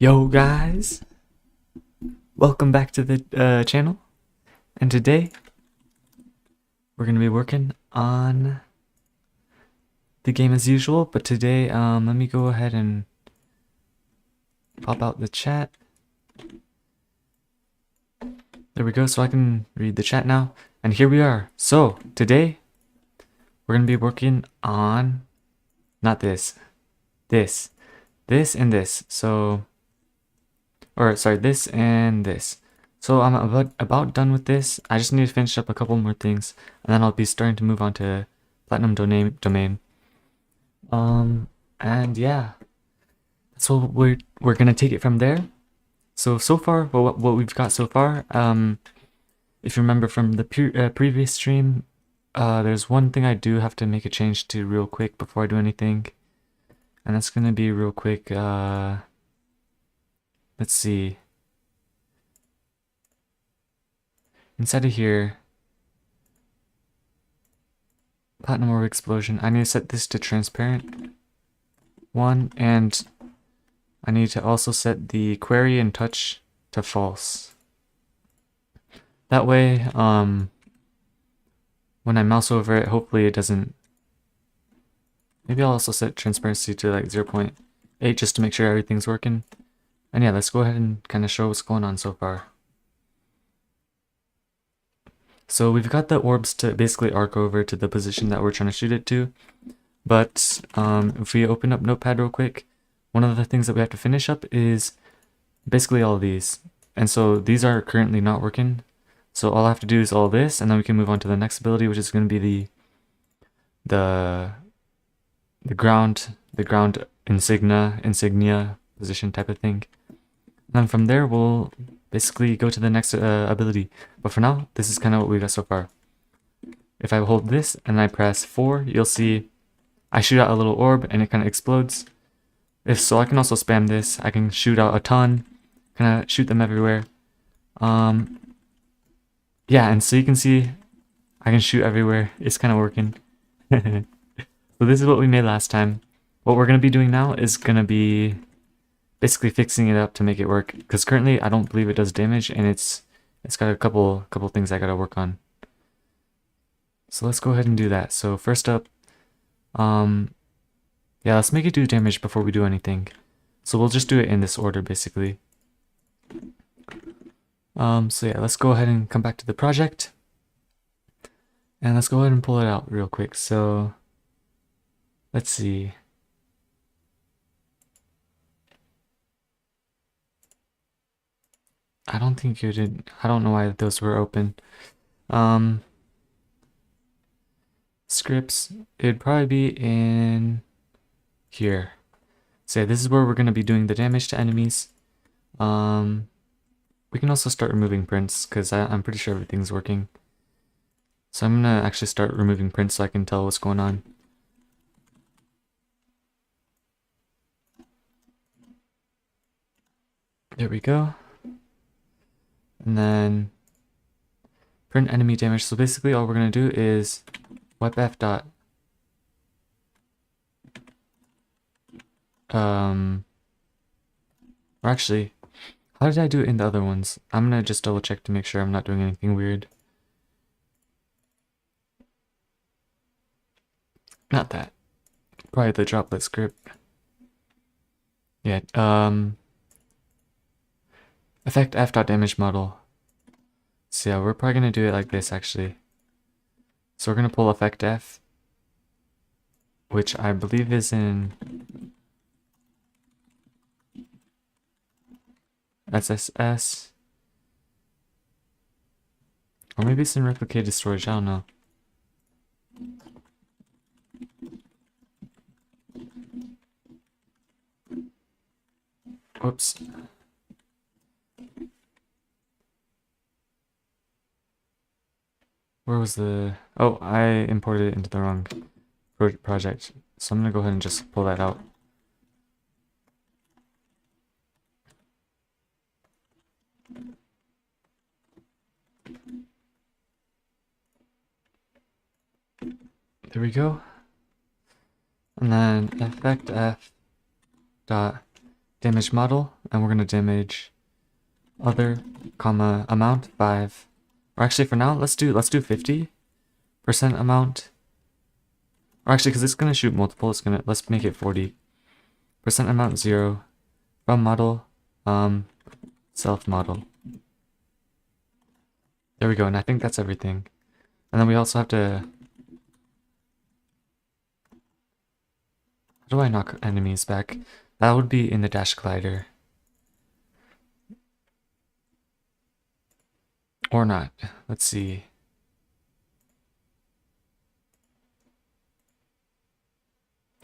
Yo guys, welcome back to the channel, and today we're gonna be working on the game as usual, but today let me go ahead and pop out the chat. There we go, so I can read the chat now, and here we are. So today we're gonna be working on not this and this, so or sorry, this and this. So I'm about done with this. I just need to finish up a couple more things, and then I'll be starting to move on to Platinum Domain. And yeah, so we're gonna take it from there. So far, what we've got so far, if you remember from the previous stream, there's one thing I do have to make a change to real quick before I do anything, and that's gonna be real quick. Let's see. Inside of here, Platinum Orb Explosion, I need to set this to transparent 1, and I need to also set the query and touch to false. That way, when I mouse over it, hopefully it doesn't. Maybe I'll also set transparency to like 0.8 just to make sure everything's working. And yeah, let's go ahead and kind of show what's going on so far. So we've got the orbs to basically arc over to the position that we're trying to shoot it to. But if we open up Notepad real quick, one of the things that we have to finish up is basically all of these. And so these are currently not working. So all I have to do is all this, and then we can move on to the next ability, which is going to be the ground insignia position type of thing. And then from there, we'll basically go to the next ability. But for now, this is kind of what we got so far. If I hold this and I press 4, you'll see I shoot out a little orb and it kind of explodes. If so, I can also spam this. I can shoot out a ton, kind of shoot them everywhere. Yeah, and so you can see I can shoot everywhere. It's kind of working. So this is what we made last time. What we're going to be doing now is going to be basically fixing it up to make it work, because currently I don't believe it does damage, and it's got a couple things I got to work on. So let's go ahead and do that. So first up, yeah, let's make it do damage before we do anything. So we'll just do it in this order basically. So yeah, let's go ahead and come back to the project, and let's go ahead and pull it out real quick. So let's see. I don't think you did. I don't know why those were open. Scripts, it'd probably be in here. So yeah, this is where we're going to be doing the damage to enemies. We can also start removing prints, because I'm pretty sure everything's working. So I'm going to actually start removing prints so I can tell what's going on. There we go. And then print enemy damage. So basically all we're going to do is webf dot or actually, how did I do it in the other ones? I'm gonna just double check to make sure I'm not doing anything weird. Not that. Probably the droplet script. Yeah, effect f dot damage model. So yeah, we're probably gonna do it like this actually. So we're gonna pull effect f, which I believe is in SSS, or maybe it's in replicated storage, I don't know. Whoops. Where was the... Oh, I imported it into the wrong project. So I'm gonna go ahead and just pull that out. There we go. And then effect f dot damage model, and we're gonna damage other, comma, amount 5. Or actually for now, let's do 50% amount. Or actually, because it's gonna shoot multiple, let's make it 40%. Amount 0 from model, self model. There we go, and I think that's everything. And then we also have to... How do I knock enemies back? That would be in the dash glider. Or not. Let's see.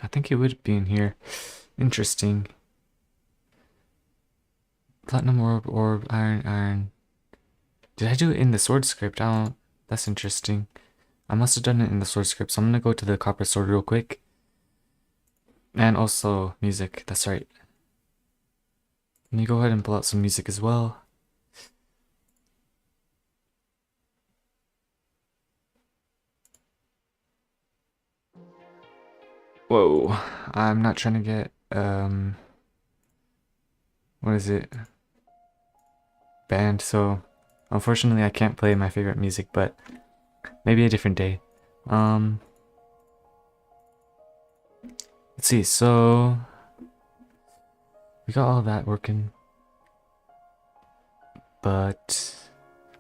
I think it would be in here. Interesting. Platinum orb, iron. Did I do it in the sword script? I don't... That's interesting. I must have done it in the sword script, so I'm gonna go to the copper sword real quick. And also music, that's right. Let me go ahead and pull out some music as well. Whoa, I'm not trying to get, what is it? Banned, so unfortunately I can't play my favorite music, but maybe a different day. Let's see, so we got all that working. But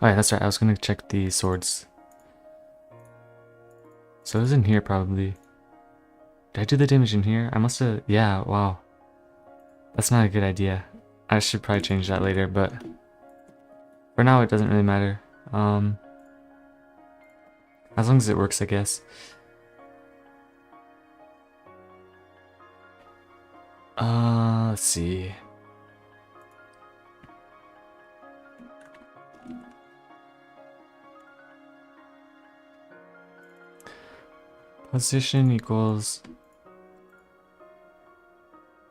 oh yeah, that's right, I was gonna check the swords. So it was in here probably. Did I do the damage in here? I must have, yeah, wow. That's not a good idea. I should probably change that later, but for now it doesn't really matter. As long as it works, I guess. Let's see. Position equals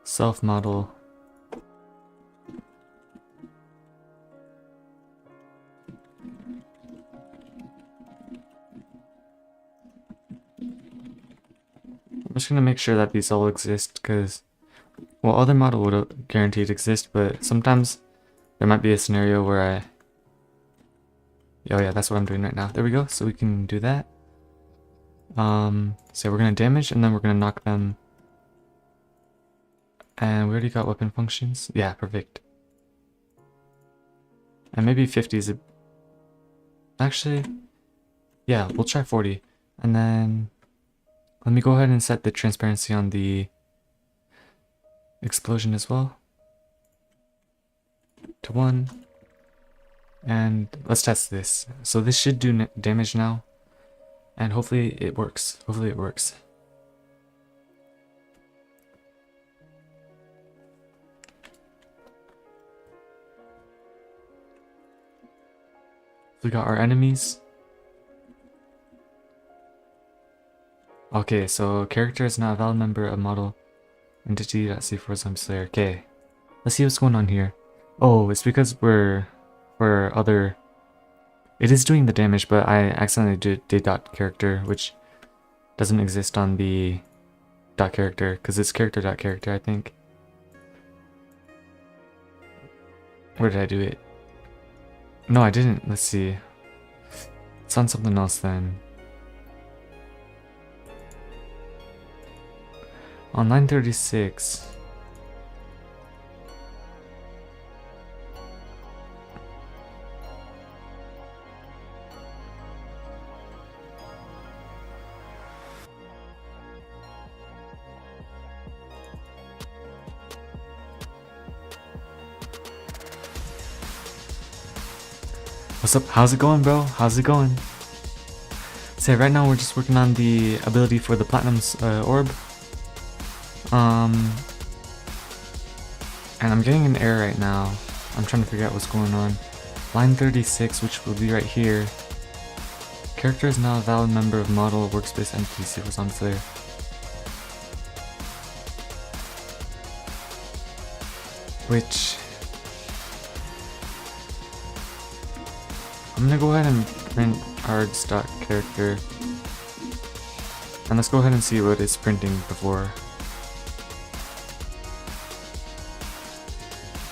self model. I'm just gonna make sure that these all exist, because well, other model would guaranteed exist, but sometimes there might be a scenario where oh yeah, that's what I'm doing right now. There we go, so we can do that. So we're gonna damage, and then we're gonna knock them. And we already got weapon functions. Yeah, perfect. And maybe 50 is actually, yeah, we'll try 40. And then let me go ahead and set the transparency on the explosion as well to 1. And let's test this. So this should do damage now. And hopefully it works. Hopefully it works. We got our enemies. Okay, so character is now a valid member of model entity.c4 zombie slayer. Okay, let's see what's going on here. Oh, it's because we're for other. It is doing the damage, but I accidentally did dot character, which doesn't exist on the dot character because it's character dot character, I think. Where did I do it? No, I didn't. Let's see. It's on something else then. On line 36. What's up? How's it going, bro? How's it going? So right now we're just working on the ability for the Platinum's orb. And I'm getting an error right now. I'm trying to figure out what's going on. Line 36, which will be right here. Character is now a valid member of model workspace entity sequence on player. Which I'm gonna go ahead and print our stock character. And let's go ahead and see what it's printing before.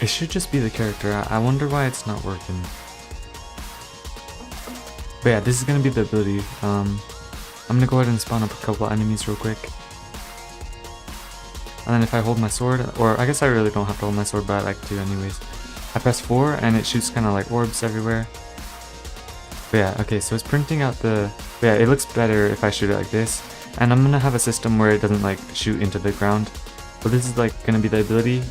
It should just be the character. I wonder why it's not working. But yeah, this is gonna be the ability. I'm gonna go ahead and spawn up a couple enemies real quick. And then if I hold my sword, or I guess I really don't have to hold my sword, but I like to anyways. I press 4 and it shoots kind of like orbs everywhere. But yeah, okay, so it's printing out the... But yeah, it looks better if I shoot it like this. And I'm gonna have a system where it doesn't like shoot into the ground. But this is like gonna be the ability.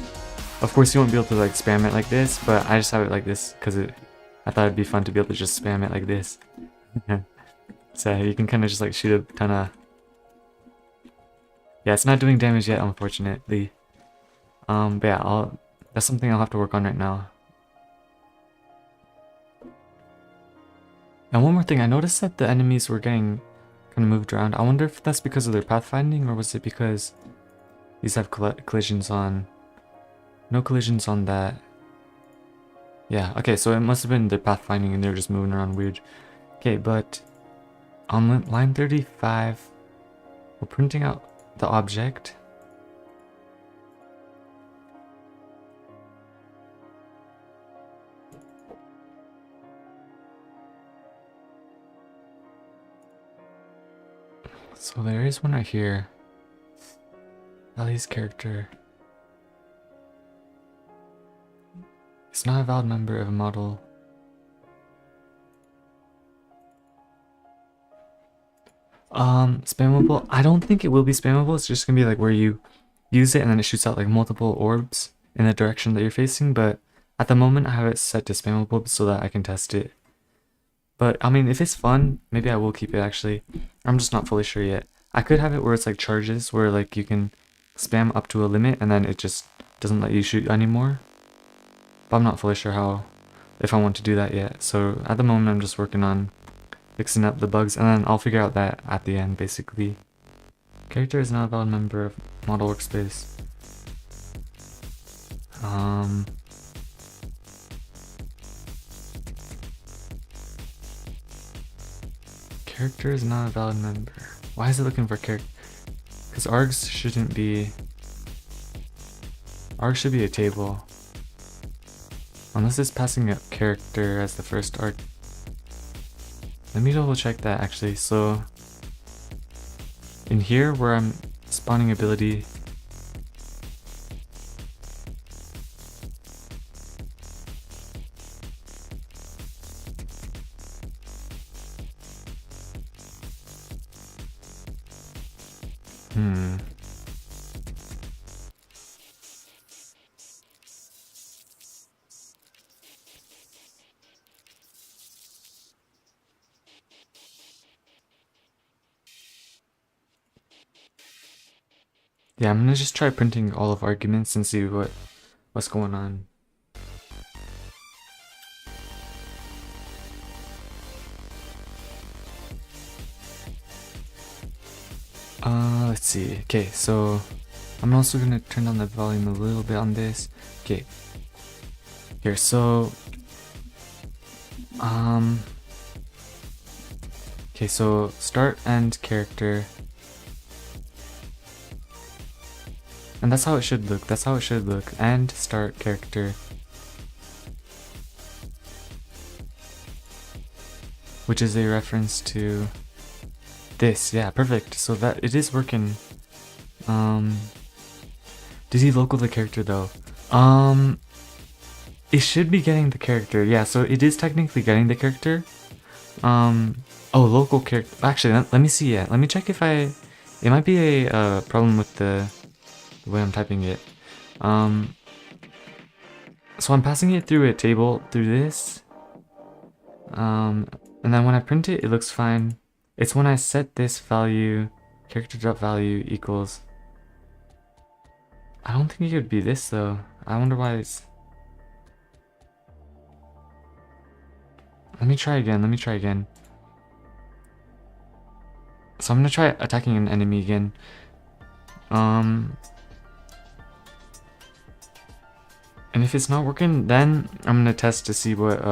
Of course you won't be able to like spam it like this, but I just have it like this because I thought it'd be fun to be able to just spam it like this. So you can kind of just like shoot a ton of... Yeah, it's not doing damage yet, unfortunately. But yeah, that's something I'll have to work on right now. And one more thing, I noticed that the enemies were getting kind of moved around. I wonder if that's because of their pathfinding, or was it because these have collisions on... No collisions on that. Yeah, okay, so it must have been their pathfinding and they're just moving around weird. Okay, but on line 35, we're printing out the object. So there is one right here. Ellie's character. It's not a valid member of a model. Spammable? I don't think it will be spammable. It's just gonna be like where you use it and then it shoots out like multiple orbs in the direction that you're facing, but at the moment I have it set to spammable so that I can test it. But I mean, if it's fun, maybe I will keep it actually. I'm just not fully sure yet. I could have it where it's like charges, where like you can spam up to a limit and then it just doesn't let you shoot anymore. But I'm not fully sure if I want to do that yet. So at the moment I'm just working on fixing up the bugs and then I'll figure out that at the end basically. Character is not a valid member of model workspace. Character is not a valid member. Why is it looking for character? Because args shouldn't be... Arg should be a table. Unless it's passing a character as the first arg. Let me double check that actually. So in here where I'm spawning ability, yeah, I'm gonna just try printing all of arguments and see what's going on. Let's see. Okay, so I'm also gonna turn down the volume a little bit on this. Okay. Here, so okay, so start end character. And that's how it should look. That's how it should look. And start character. Which is a reference to this. Yeah, perfect. So that it is working. Did he local the character though? It should be getting the character. Yeah, so it is technically getting the character. Oh, local character. Actually, let me see. Yeah, let me check if it might be a problem with the way I'm typing it. So I'm passing it through a table through this. And then when I print it, it looks fine. It's when I set this value, character.value equals. I don't think it would be this though. I wonder why it's. Let me try again. So I'm gonna try attacking an enemy again. And if it's not working, then I'm gonna test to see what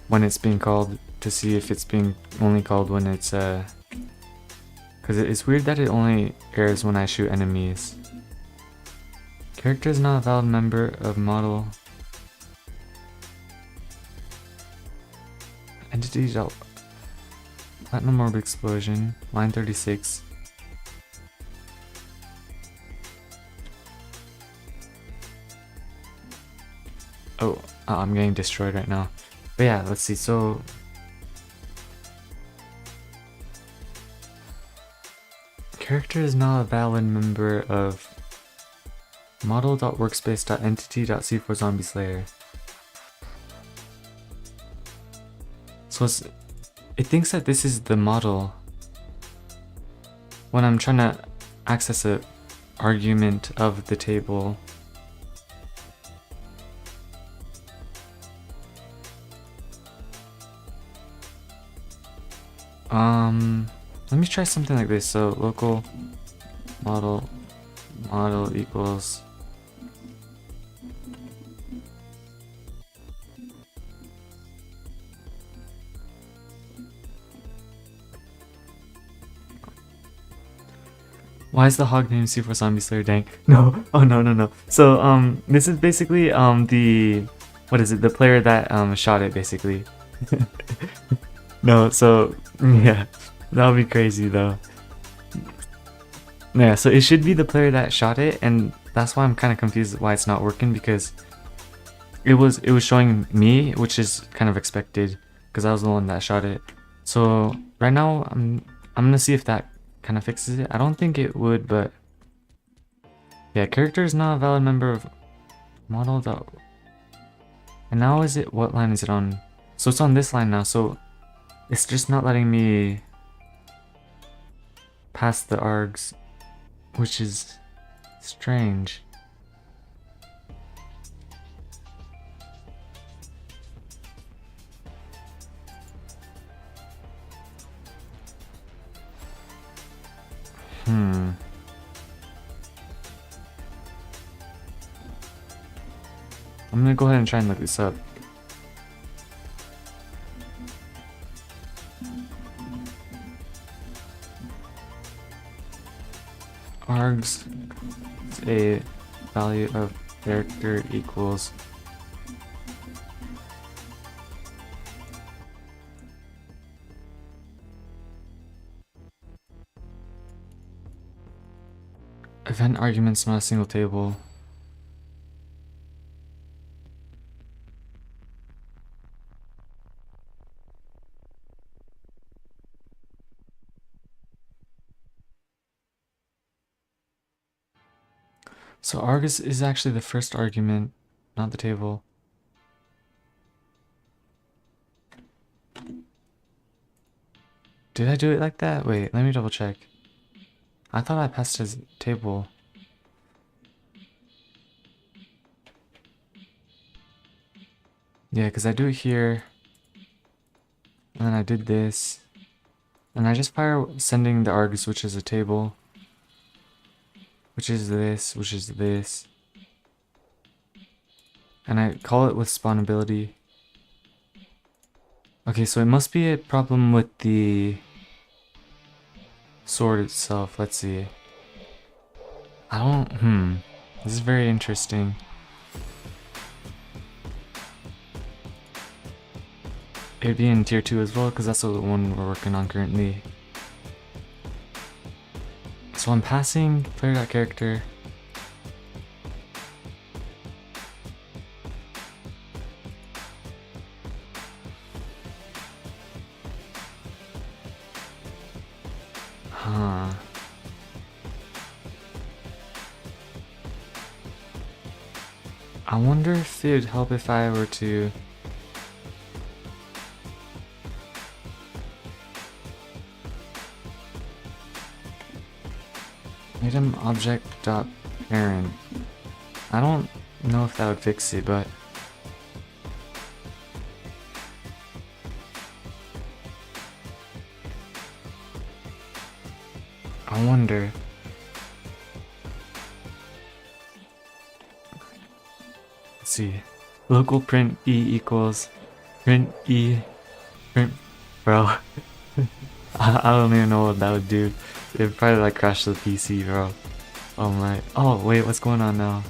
when it's being called, to see if it's being only called when it's because it's weird that it only airs when I shoot enemies. Character is not a valid member of model entity. Platinum orb explosion. Line 36. Oh, I'm getting destroyed right now. But yeah, let's see. So character is not a valid member of model.workspace.entity.c4zombieslayer. So it thinks that this is the model when I'm trying to access a argument of the table. Let me try something like this. So local model equals why is the hog named C4 Zombie Slayer dank? No. Oh no. So this is basically the what is it? The player that shot it basically. No, so yeah. That would be crazy though. Yeah, so it should be the player that shot it, and that's why I'm kind of confused why it's not working, because it was showing me, which is kind of expected because I was the one that shot it. So right now I'm gonna see if that kind of fixes it. I don't think it would, but yeah, character is not a valid member of model. And now is it, what line is it on? So it's on this line now, so it's just not letting me pass the args, which is strange. I'm gonna go ahead and try and look this up. Args is a value of character equals event arguments, not a single table. So args is actually the first argument, not the table. Did I do it like that? Wait, let me double check. I thought I passed his table. Yeah, because I do it here. And then I did this. And I just fire sending the args, which is a table. Which is this, which is this. And I call it with spawnability. Okay, so it must be a problem with the sword itself. Let's see. I don't, This is very interesting. It'd be in tier 2 as well, because that's the one we're working on currently. So I'm passing player.character. I wonder if it would help if I were to item object.parent. I don't know if that would fix it, but I wonder. Let's see. Local print E equals print E print, bro. I don't even know what that would do. It'd probably like crash the PC, bro. Oh my. Oh wait, what's going on now?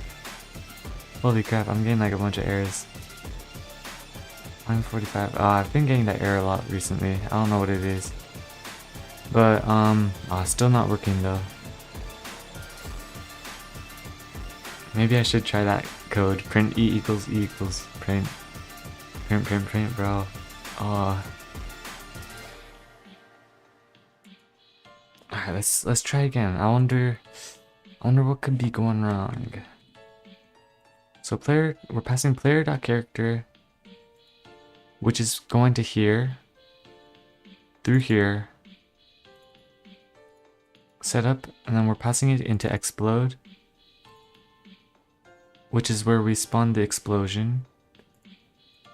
Holy crap, I'm getting like a bunch of errors. I'm 45. I've been getting that error a lot recently. I don't know what it is. But, still not working though. Maybe I should try that code. Print E equals E equals print. Print, bro. Alright, let's try again. I wonder what could be going wrong. So we're passing player.character, which is going to here, through here, setup, and then we're passing it into explode, which is where we spawn the explosion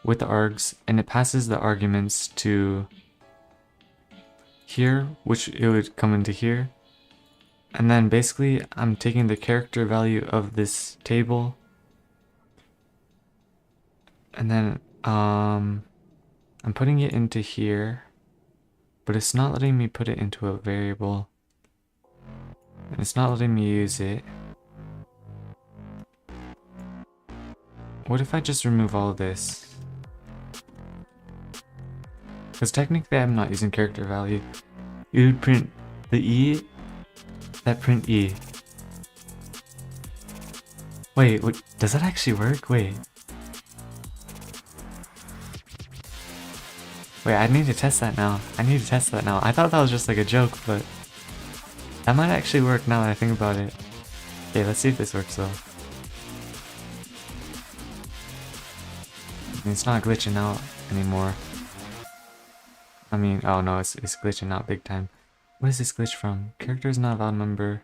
with the args, and it passes the arguments to here, which it would come into here. And then basically I'm taking the character value of this table, and then I'm putting it into here, but it's not letting me put it into a variable, and it's not letting me use it. What if I just remove all of this? Because technically I'm not using character value. You would print the E, that print E. Wait, does that actually work? Wait, I need to test that now. I thought that was just like a joke, but that might actually work now that I think about it. Okay, let's see if this works though. I mean, it's not glitching out anymore. I mean, oh no, it's glitching out big time. What is this glitch from? Character is not a valid number.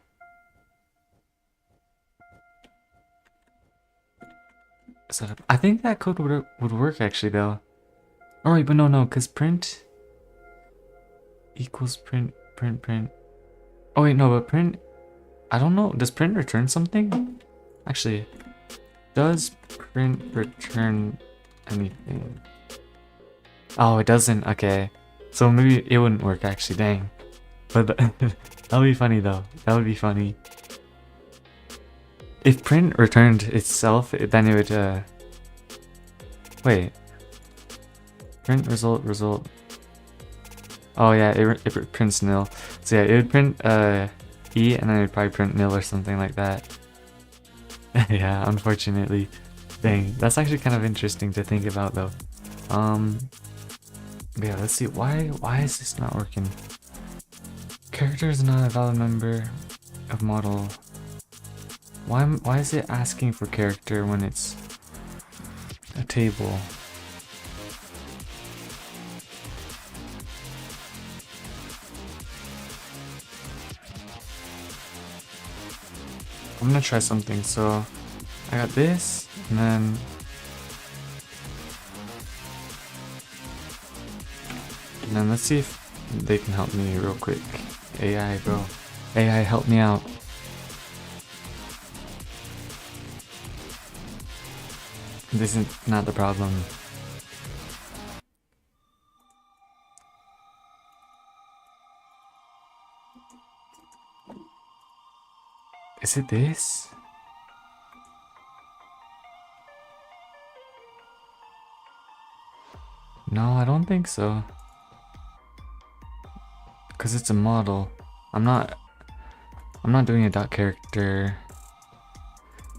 Setup. I think that code would work actually though. Oh wait, but no, because print equals print. Oh wait, no, but print, I don't know, does print return something? Actually, does print return anything? Oh, it doesn't, okay. So maybe it wouldn't work actually, dang. But that would be funny though, that would be funny. If print returned itself, then it would, wait. Print result. Oh yeah, it prints nil. So yeah, it would print E, and then it would probably print nil or something like that. Yeah, unfortunately. Dang, that's actually kind of interesting to think about though. Yeah, let's see, why is this not working? Character is not a valid member of model. Why is it asking for character when it's a table? I'm gonna try something. So I got this, and then let's see if they can help me real quick. AI, bro. AI, help me out. This is not the problem. Is it this? No, I don't think so. Because it's a model. I'm not doing a dot character.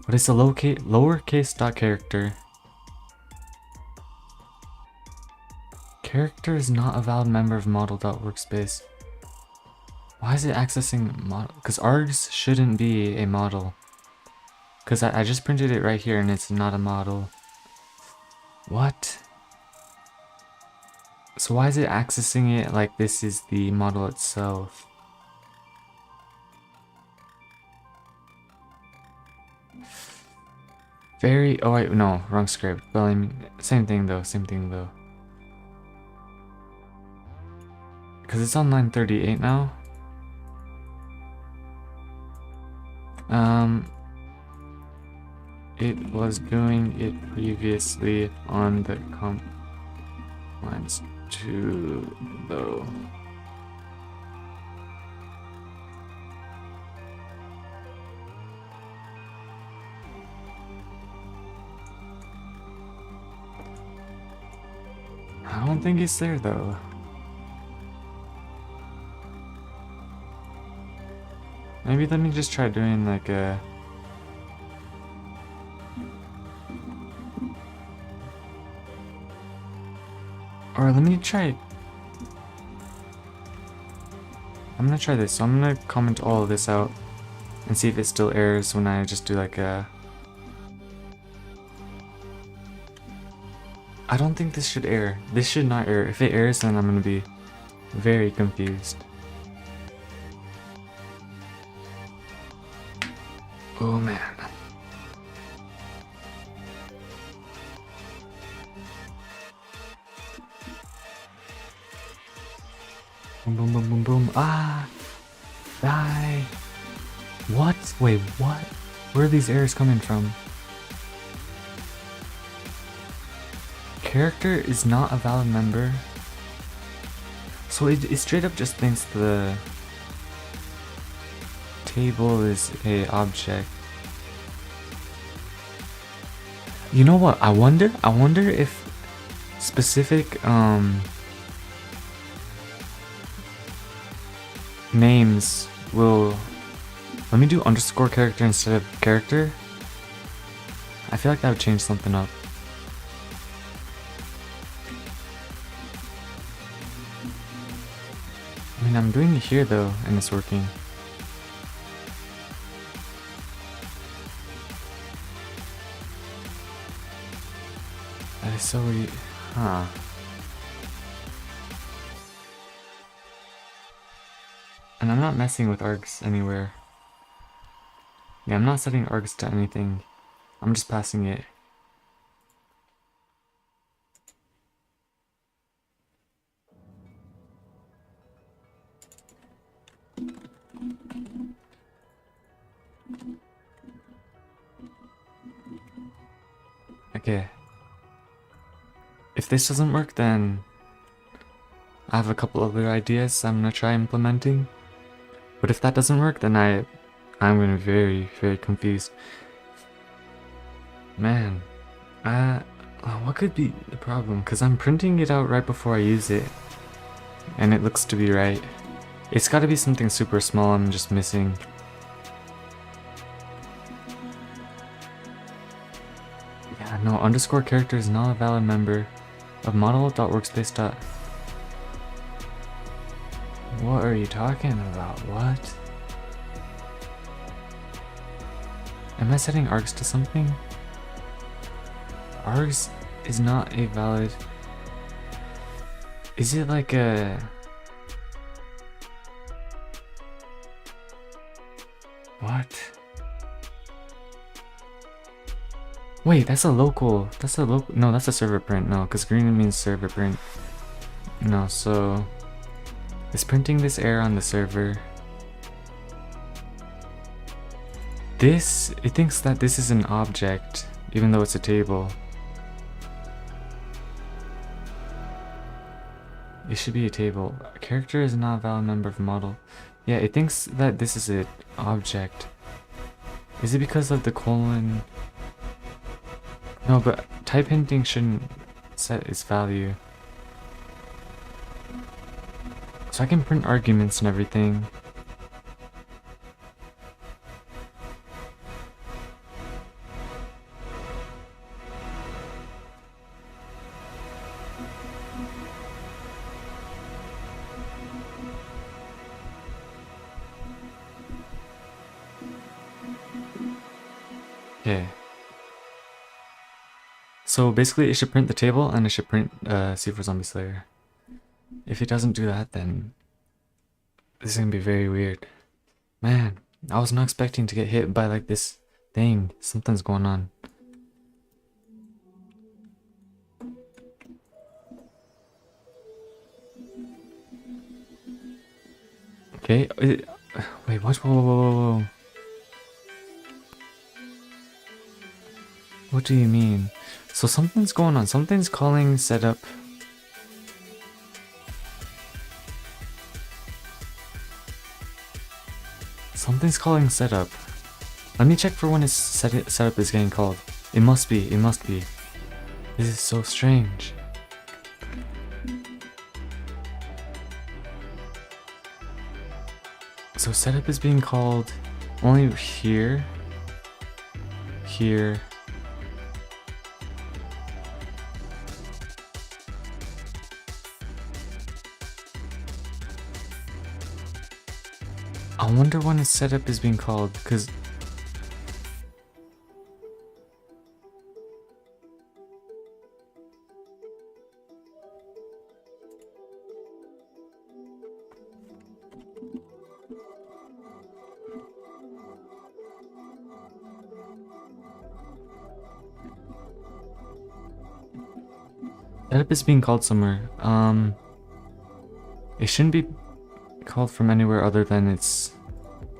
But it's a lowercase dot character. Character is not a valid member of model.workspace. Why is it accessing model? Because args shouldn't be a model. Because I just printed it right here and it's not a model. What? So why is it accessing it like this is the model itself? Oh wait, no, wrong script. Well, I mean, same thing though. Because it's on line 38 now. It was doing it previously on the comp lines too low. I don't think he's there though. Maybe let me just try doing like a... Or let me try... I'm gonna try this. So I'm gonna comment all of this out and see if it still errors when I just do like a... I don't think this should error. This should not error. If it errors, then I'm gonna be very confused. Oh man. Boom, boom, boom, boom, boom. Ah! Die! What? Wait, what? Where are these errors coming from? Character is not a valid member. So it straight up just thinks the table is a object. You know what? I wonder if specific names will... Let me do underscore character instead of character. I feel like that would change something up. I mean, I'm doing it here though, and it's working. That is so weird. Huh. And I'm not messing with args anywhere. Yeah, I'm not setting args to anything. I'm just passing it. Okay. If this doesn't work, then I have a couple other ideas I'm gonna try implementing. But if that doesn't work, then I'm gonna be very, very confused. Man, what could be the problem? Because I'm printing it out right before I use it, and it looks to be right. It's got to be something super small I'm just missing. Yeah, no, underscore character is not a valid member of model.workspace. What are you talking about? What? Am I setting args to something? Args is not a valid... Is it like a... What? Wait, that's a local... No, that's a server print. No, because green means server print. No, so... Is printing this error on the server? It thinks that this is an object, even though it's a table. It should be a table. A character is not a valid member of model. Yeah, it thinks that this is an object. Is it because of the colon? No, but type hinting shouldn't set its value. So I can print arguments and everything. Okay. So basically it should print the table and it should print C4 Zombie Slayer. If it doesn't do that, then this is gonna be very weird. Man, I was not expecting to get hit by like this thing. Something's going on. Okay, wait, what? Whoa. What do you mean? So something's going on. Something's calling setup. Something's calling setup. Let me check for when its setup is getting called. It must be. This is so strange. So setup is being called only here, here, I wonder when a setup is being called, because setup is being called somewhere. It shouldn't be called from anywhere other than it's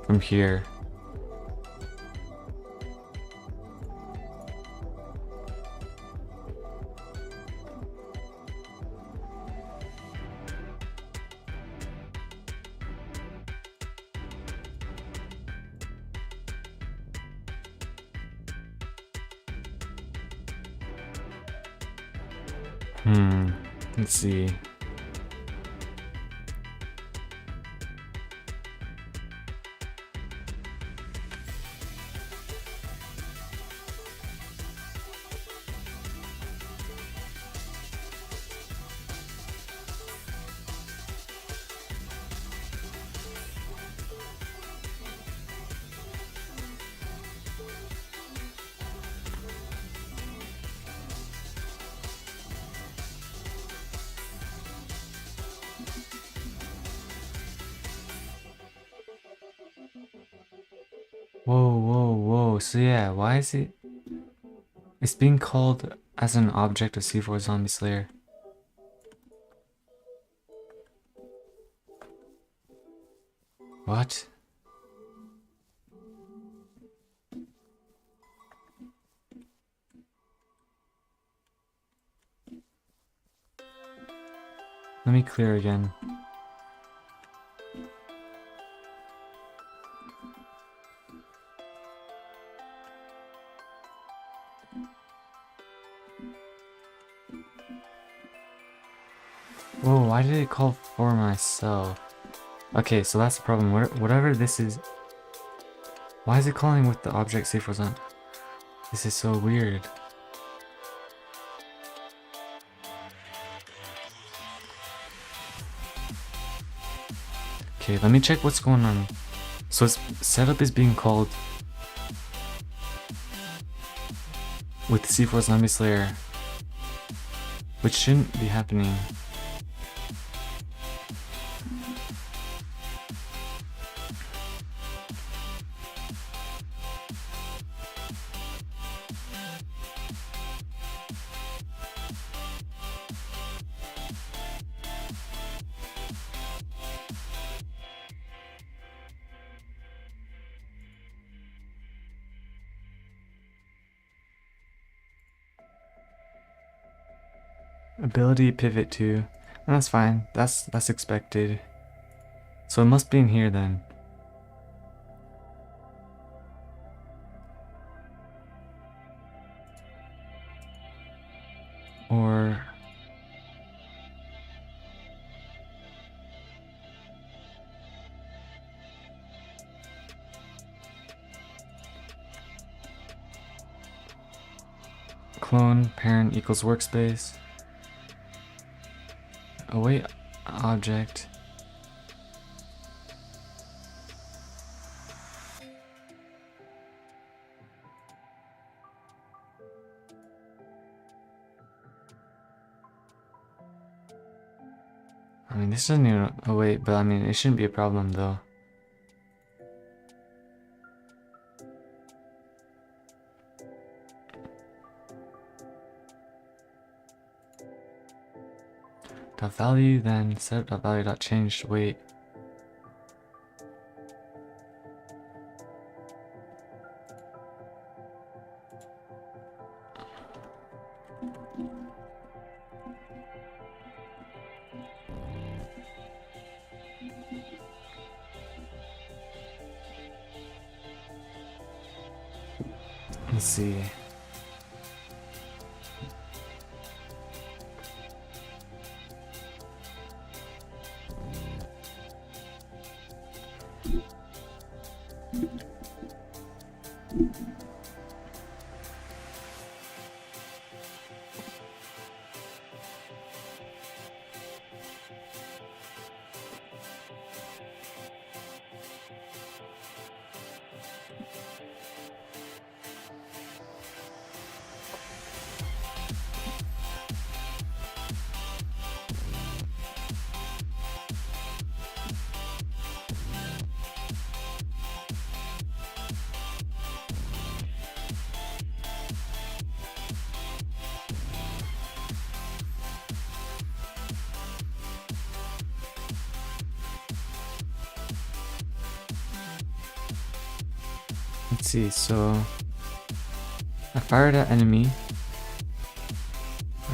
from here. Let's see. Whoa. So yeah, why is it? It's being called as an object of C4 Zombie Slayer. What? Let me clear again. Whoa, why did it call for myself? Okay, so that's the problem. Whatever this is, why is it calling with the object C4 Zombie? This is so weird. Okay, let me check what's going on. So its setup is being called with C4 Zombie Slayer, which shouldn't be happening. Ability pivot to, that's fine. That's expected. So it must be in here then. Or clone parent equals workspace. Await object. I mean, this doesn't even await, but I mean, it shouldn't be a problem though. Dot value, then set dot value dot change wait. Let's see. Let's see, so I fired at enemy.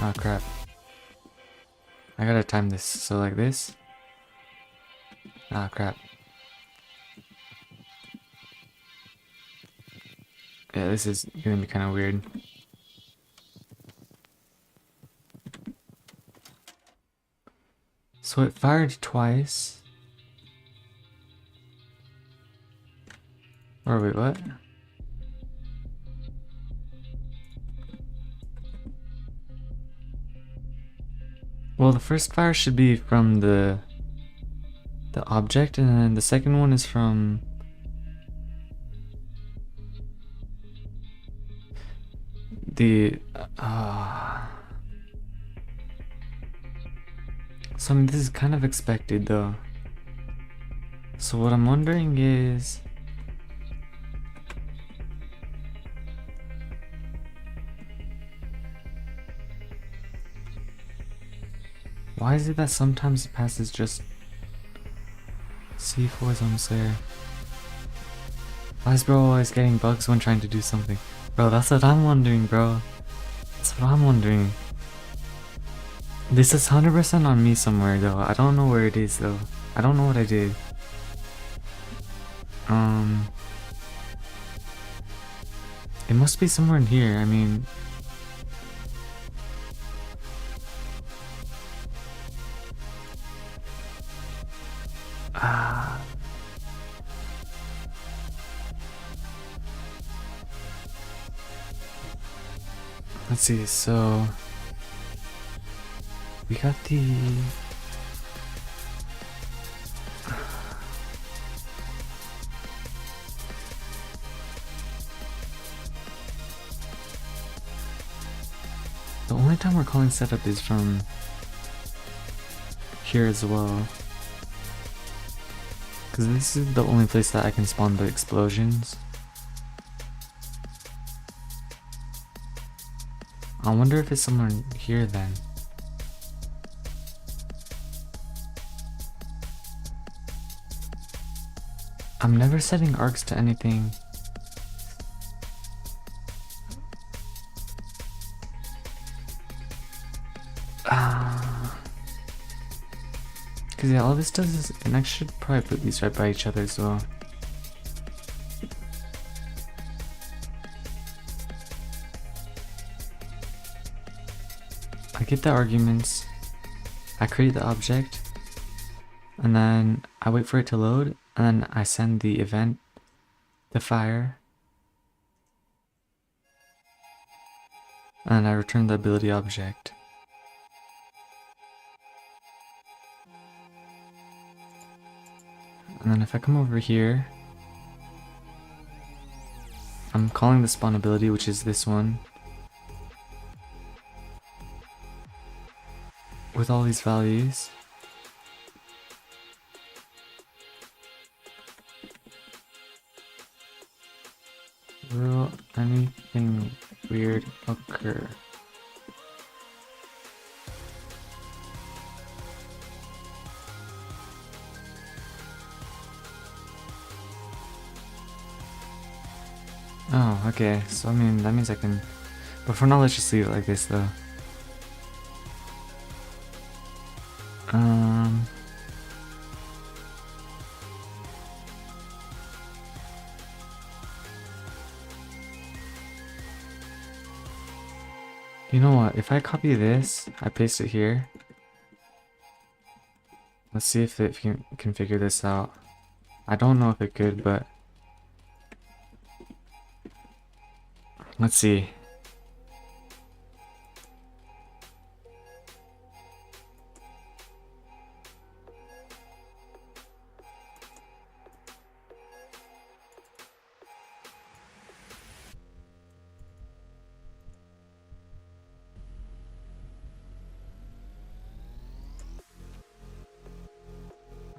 Oh crap. I gotta time this, so like this. Ah crap. Yeah, this is gonna be kind of weird. So it fired twice. Or wait, what? Well, the first fire should be from the object, and then the second one is from the so I mean, this is kind of expected though. So what I'm wondering is, why is it that sometimes it passes just C4 Zone Slayer? Why is bro always getting bugs when trying to do something? Bro, that's what I'm wondering, bro. That's what I'm wondering. This is 100% on me somewhere though. I don't know where it is though. I don't know what I did. It must be somewhere in here. I mean, let's see. So we got the only time we're calling setup is from here as well. Because this is the only place that I can spawn the explosions. I wonder if it's somewhere here then. I'm never setting arcs to anything. Cause yeah, all this does is, and I should probably put these right by each other as well. I get the arguments, I create the object, and then I wait for it to load, and then I send the event to fire, and then I return the ability object. And then if I come over here, I'm calling the spawn ability, which is this one, with all these values. Will anything weird occur? Oh, okay. So I mean, that means I can... But for now, let's just leave it like this, though. You know what? If I copy this, I paste it here. Let's see if it can figure this out. I don't know if it could, but... Let's see.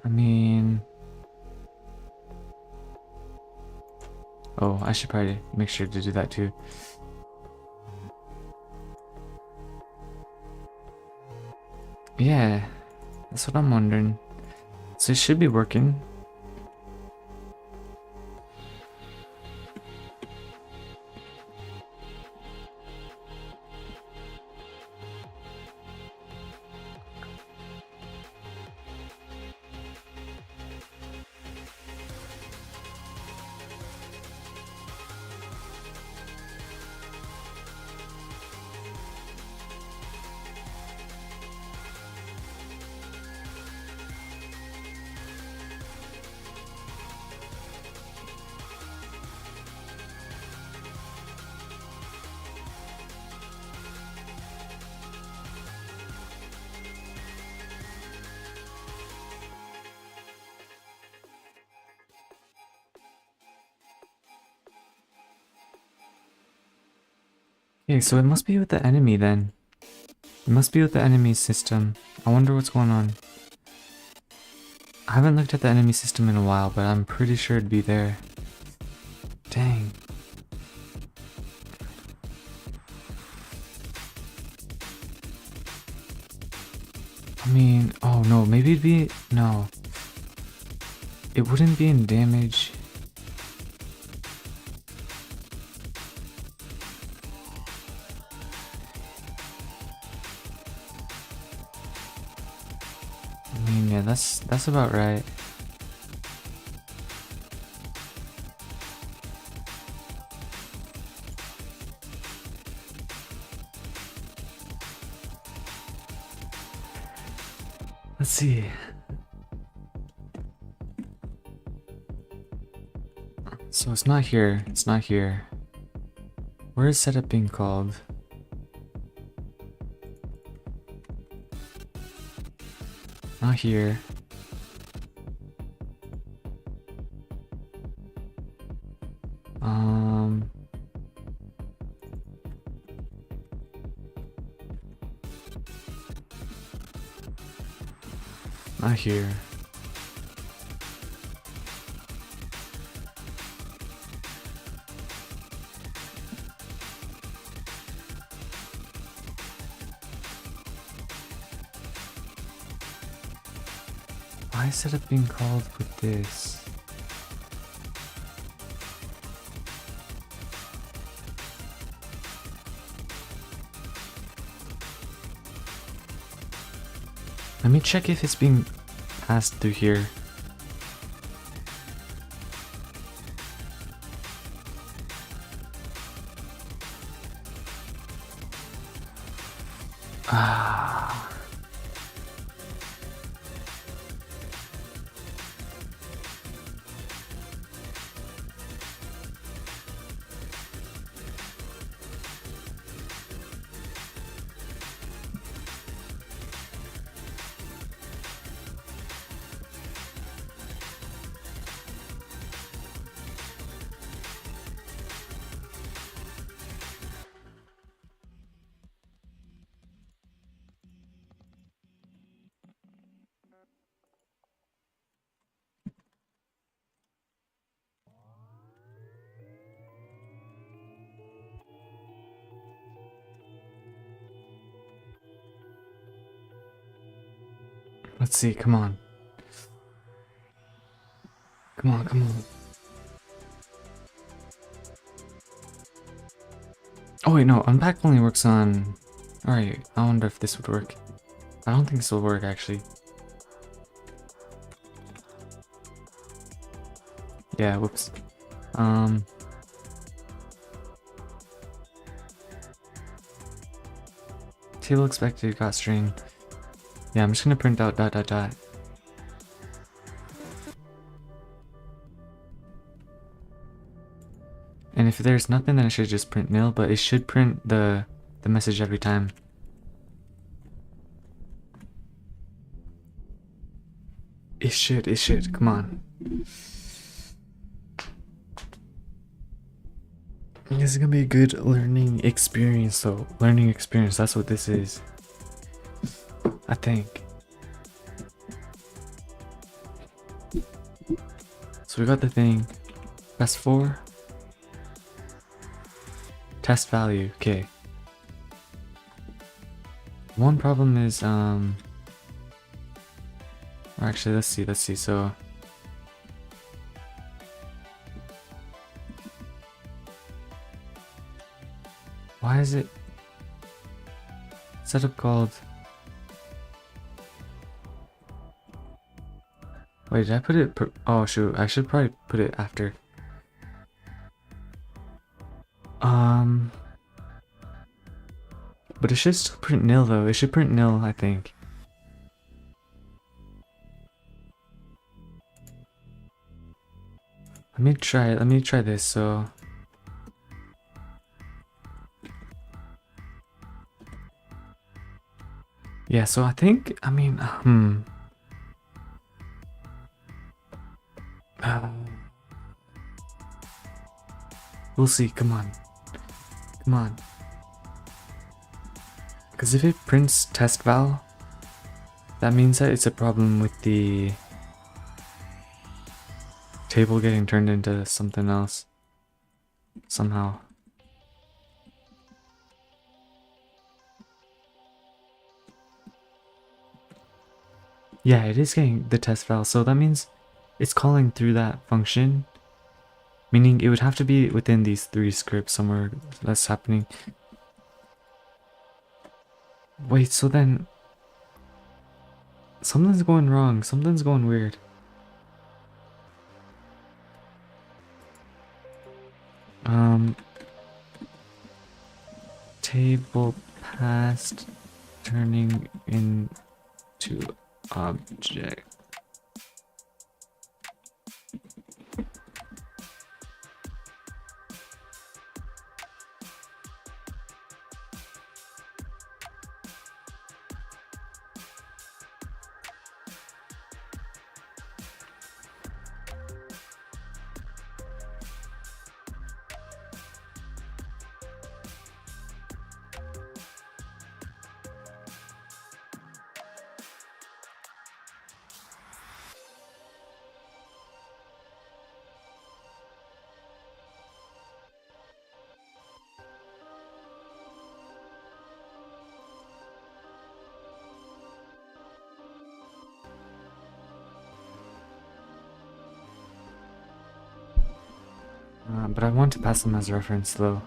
I mean... Oh, I should probably make sure to do that too. Yeah, that's what I'm wondering. So it should be working. Okay, so it must be with the enemy then. It must be with the enemy system. I wonder what's going on. I haven't looked at the enemy system in a while, but I'm pretty sure it'd be there. Dang. I mean, oh no, maybe it'd be, no. It wouldn't be in damage. I mean, yeah, that's about right. Let's see. So it's not here. It's not here. Where is setup being called? Not here. Not here. Why is setup being called with this? Let me check if it's being passed through here. Ah. Let's see, come on. Come on, come on. Oh wait, no, unpack only works on... Alright, I wonder if this would work. I don't think this will work actually. Yeah, whoops. Table expected got string. Yeah, I'm just gonna print out ... And if there's nothing, then it should just print nil, but it should print the message every time. It should, come on. This is gonna be a good learning experience though. Learning experience, that's what this is. I think. So we got the thing. Press 4. Test value, okay. One problem is, or actually, let's see, so. Why is it setup called? Wait, did I put it oh shoot, I should probably put it after. But it should still print nil though. It should print nil, I think. Let me try this, so. Yeah, so I think, I mean, we'll see, come on. Come on. Because if it prints test val, that means that it's a problem with the table getting turned into something else. Somehow. Yeah, it is getting the test val, so that means it's calling through that function. Meaning it would have to be within these 3 scripts somewhere that's happening. Wait, so then something's going wrong, something's going weird. Table past turning into object. But I want to pass them as reference though.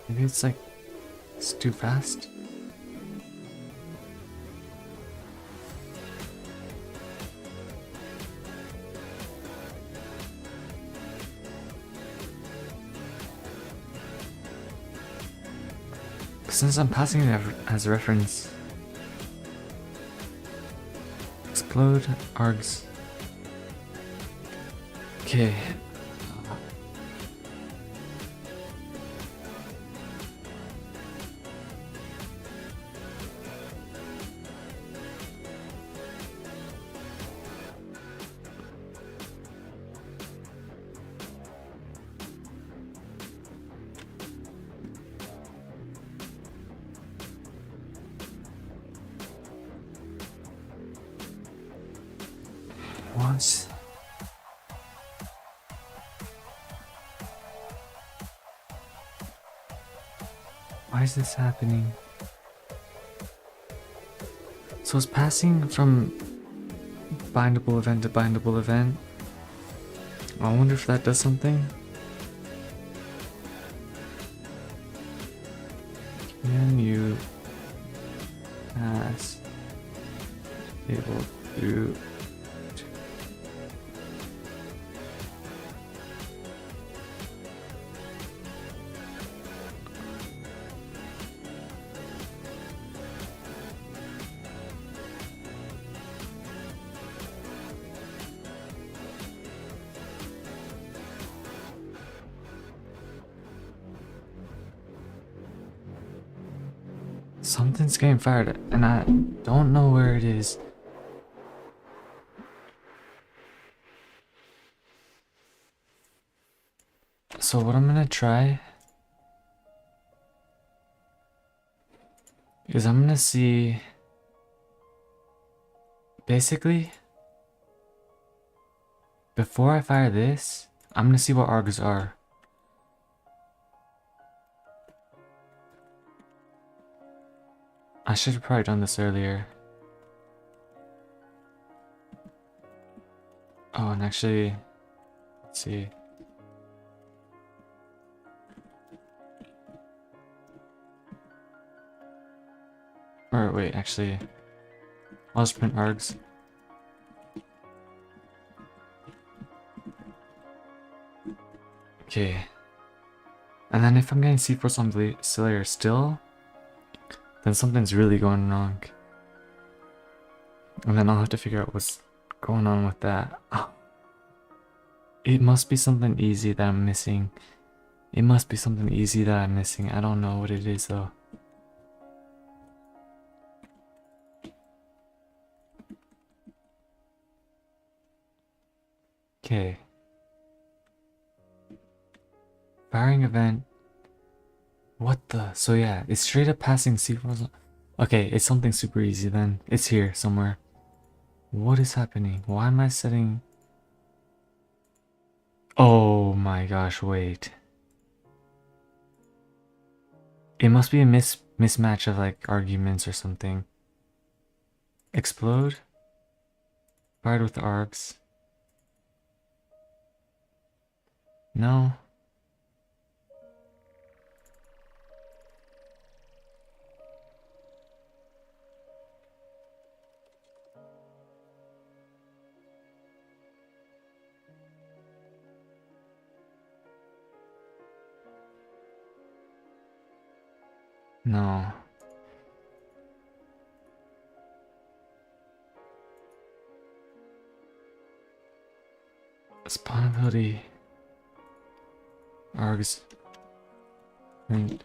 Maybe it's like, it's too fast. Since I'm passing it as reference. Explode args. Okay. gosh. Why is this happening? So it's passing from bindable event to bindable event. I wonder if that does something. Can you pass table through? Something's getting fired, and I don't know where it is. So what I'm gonna try is I'm gonna see, basically, before I fire this, I'm gonna see what args are. I should have probably done this earlier. Oh, and actually, let's see. Or wait, actually, I'll just print args. Okay. And then if I'm getting C4 on Slayer still, then something's really going wrong. And then I'll have to figure out what's going on with that. Oh. It must be something easy that I'm missing. It must be something easy that I'm missing. I don't know what it is though. Okay. Firing event. What the? So yeah, it's straight up passing C4. Okay, it's something super easy then. It's here somewhere. What is happening? Why am I setting... Oh my gosh, wait. It must be a mismatch of like arguments or something. Explode. Fired with the arcs. No. No. Spawnability. Args. And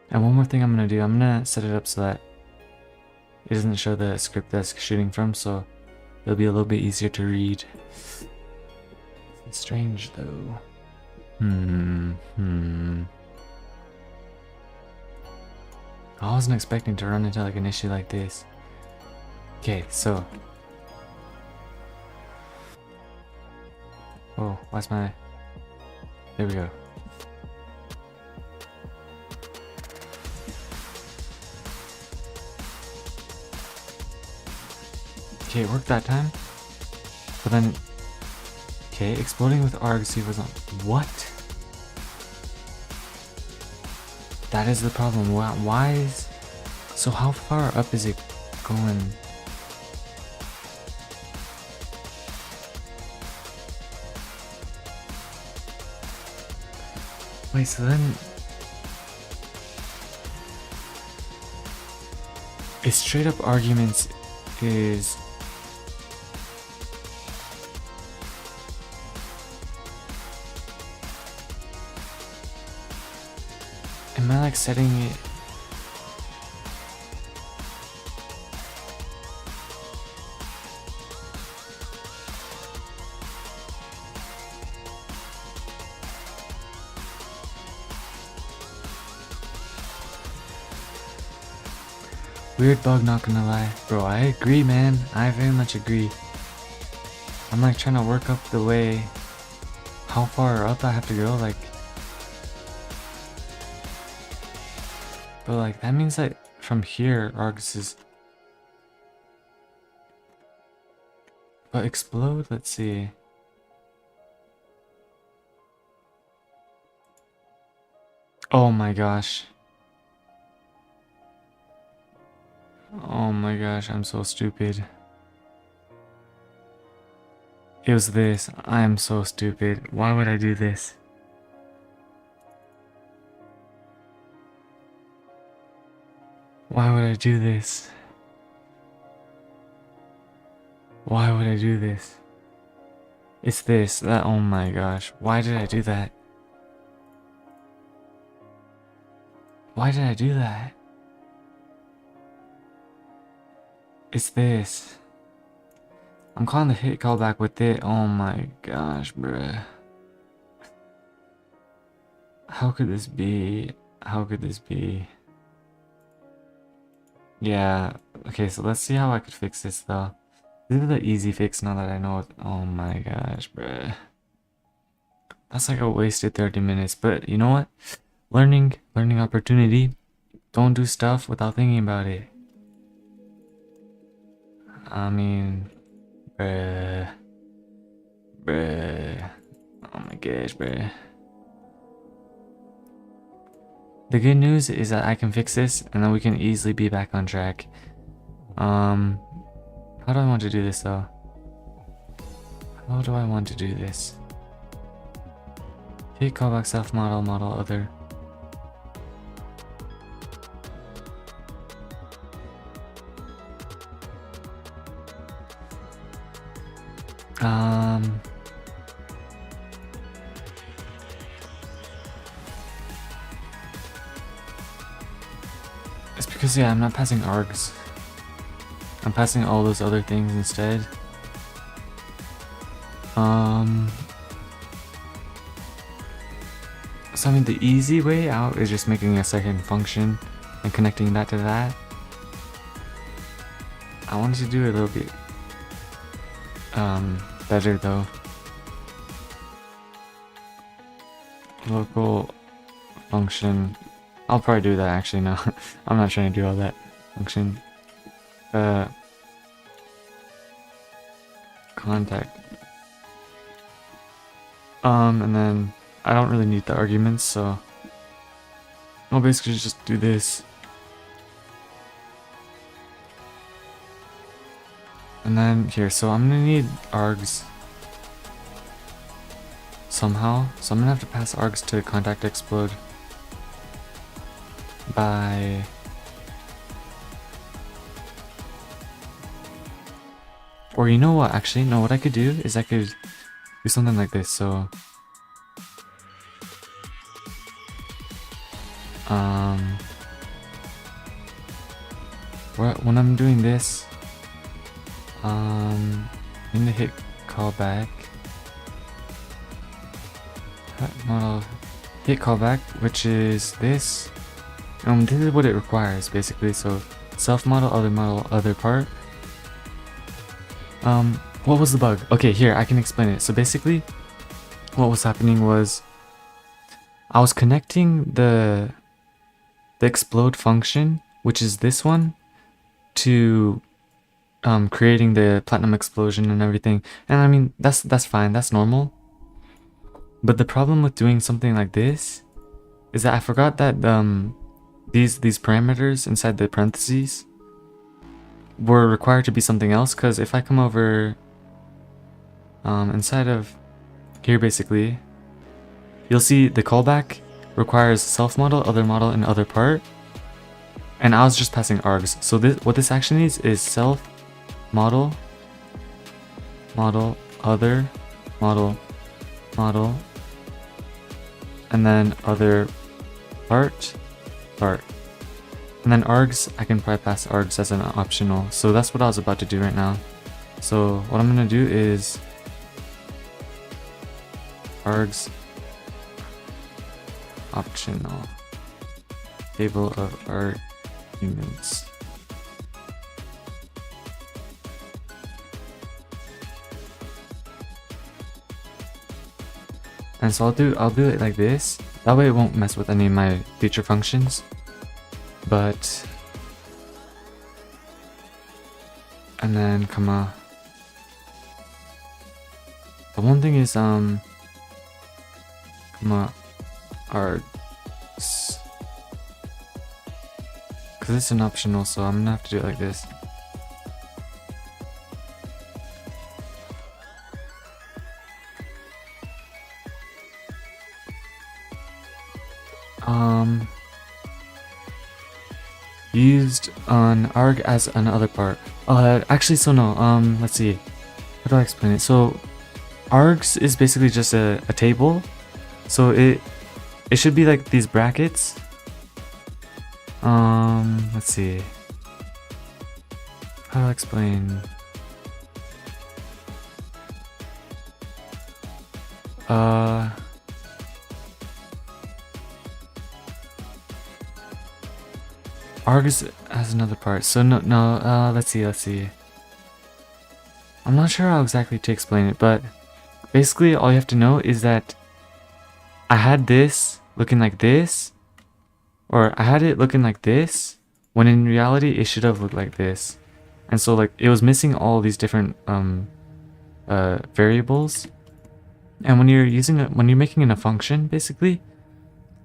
one more thing I'm gonna do, I'm gonna set it up so that it doesn't show the script that's shooting from, so it'll be a little bit easier to read. It's strange though. I wasn't expecting to run into like an issue like this. Okay, so. Oh, why's my... There we go. Okay, it worked that time. But then... Okay, exploding with args was on... What? That is the problem. Why is... So how far up is it going? Wait, so then... It's straight up arguments is... Am I like setting it? Weird bug, not gonna lie. Bro, I agree, man. I very much agree. I'm like trying to work up the way. How far up I have to go, like. But like, that means that from here, Argus is. But explode, let's see. Oh my gosh. Oh my gosh, I'm so stupid. It was this. I am so stupid. Why would I do this? Why would I do this? Why would I do this? It's this. That. Oh my gosh. Why did I do that? Why did I do that? It's this. I'm calling the hit callback with it. Oh my gosh, bruh. How could this be? How could this be? Yeah. Okay, so let's see how I could fix this though. This is the easy fix now that I know it. Oh my gosh, bruh. That's like a wasted 30 minutes. But you know what? Learning opportunity. Don't do stuff without thinking about it. I mean, bruh. Oh my gosh, bruh. The good news is that I can fix this and then we can easily be back on track. How do I want to do this though? How do I want to do this? Hit callback self model, model other. It's because, yeah, I'm not passing args. I'm passing all those other things instead. So I mean, the easy way out is just making a second function and connecting that to that. I wanted to do it a little bit better though. Local function. I'll probably do that actually. No, I'm not trying to do all that function. Contact. And then I don't really need the arguments, so I'll basically just do this. And then here, so I'm gonna need args somehow. So I'm gonna have to pass args to contact explode by or you know what, actually, no, what I could do is I could do something like this. So when I'm doing this, in the hit callback, model hit callback, which is this. This is what it requires basically. So self model, other part. What was the bug? Okay, here I can explain it. So basically, what was happening was I was connecting the explode function, which is this one, to creating the platinum explosion and everything. And I mean, that's fine, that's normal. But the problem with doing something like this is that I forgot that these parameters inside the parentheses were required to be something else. Because if I come over inside of here, basically, you'll see the callback requires self model, and other part. And I was just passing args. So what this actually needs is self model, other, model, and then other part. And then args, I can probably pass args as an optional. So that's what I was about to do right now. So what I'm gonna do is args optional, table of arguments. And so I'll do it like this. That way it won't mess with any of my future functions. But and then comma. The one thing is comma args. Cause it's an optional, so I'm gonna have to do it like this. Used on arg as another part. Actually, so no. Let's see. How do I explain it? So, args is basically just a table. So it should be like these brackets. Let's see. How do I explain? Args has another part. So no, let's see. I'm not sure how exactly to explain it, but basically all you have to know is that I had this looking like this, or I had it looking like this, when in reality it should have looked like this. And so like it was missing all these different variables. And when you're making a function, basically,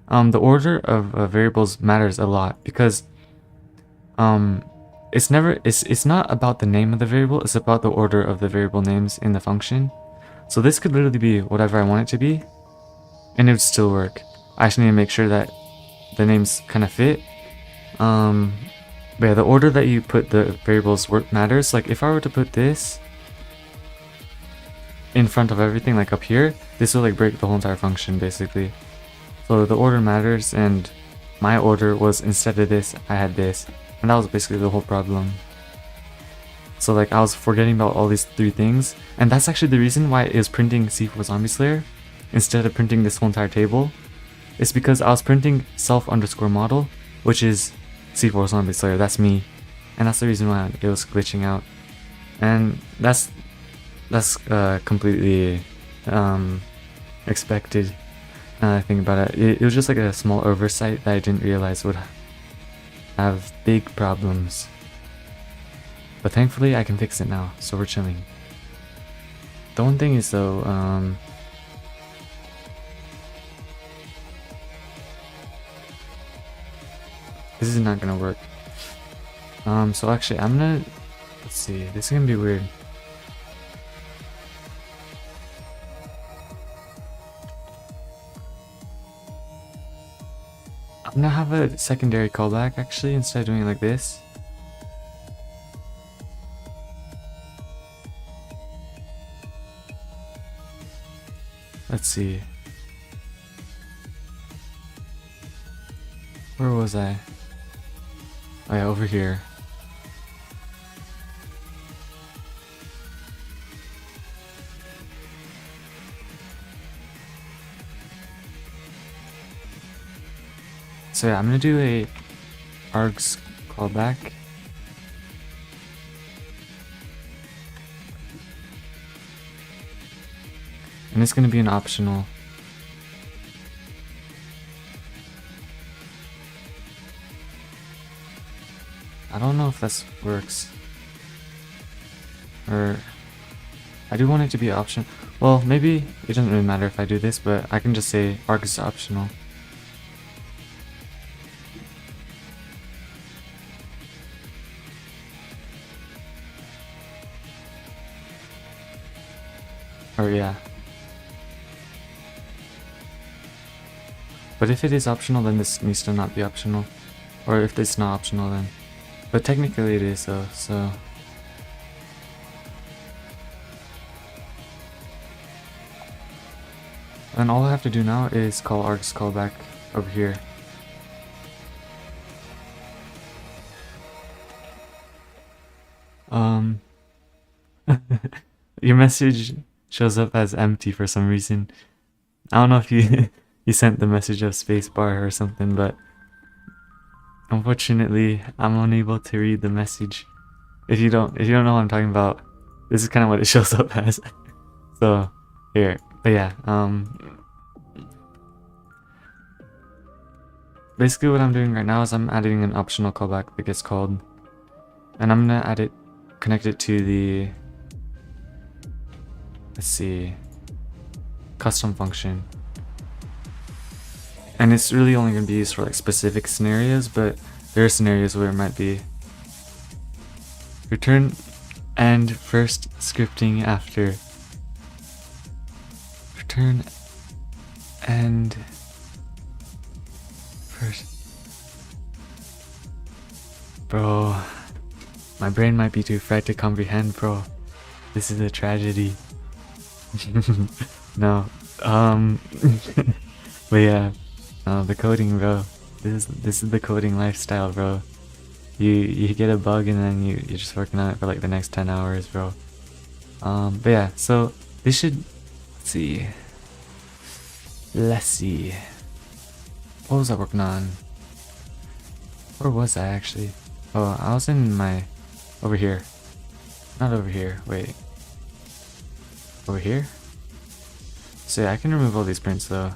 the order of variables matters a lot, because it's not about the name of the variable, it's about the order of the variable names in the function. So this could literally be whatever I want it to be, and it would still work. I just need to make sure that the names kind of fit. But yeah, the order that you put the variables matters. Like if I were to put this in front of everything, like up here, this will like break the whole entire function basically. So the order matters, and my order was, instead of this, I had this. And that was basically the whole problem. So like I was forgetting about all these three things, and that's actually the reason why it was printing C4 Zombie Slayer instead of printing this whole entire table. It's because I was printing self_model, which is C4 Zombie Slayer, that's me. And that's the reason why it was glitching out. And that's completely expected. Now that I think about it, it was just like a small oversight that I didn't realize would have big problems. But thankfully I can fix it now, so we're chilling. The one thing is though, this is not gonna work. So actually let's see, this is gonna be weird. I'm gonna have a secondary callback actually, instead of doing it like this. Let's see. Where was I? Oh yeah, over here. So yeah, I'm gonna do a args callback. And it's gonna be an optional. I don't know if this works. Or I do want it to be optional. Well, maybe it doesn't really matter if I do this, but I can just say args is optional. Or yeah. But if it is optional, then this needs to not be optional. Or if it's not optional, then... But technically it is though, so... And all I have to do now is call args callback over here. Your message shows up as empty for some reason. I don't know if you you sent the message of spacebar or something, but unfortunately I'm unable to read the message. If you don't know what I'm talking about, this is kind of what it shows up as. So here, but yeah, basically what I'm doing right now is I'm adding an optional callback that gets called, and I'm gonna add it, connect it to the, let's see, custom function. And it's really only gonna be used for like specific scenarios, but there are scenarios where it might be return and first scripting after. Return and first. Bro, my brain might be too fried to comprehend, bro. This is a tragedy. No, but yeah, the coding, bro. This is the coding lifestyle, bro. You get a bug and then you're just working on it for like the next 10 hours, bro. But yeah, so this should, let's see. What was I working on? Where was I actually? Oh, I was in my, over here. Not over here, wait. Over here? So yeah, I can remove all these prints though.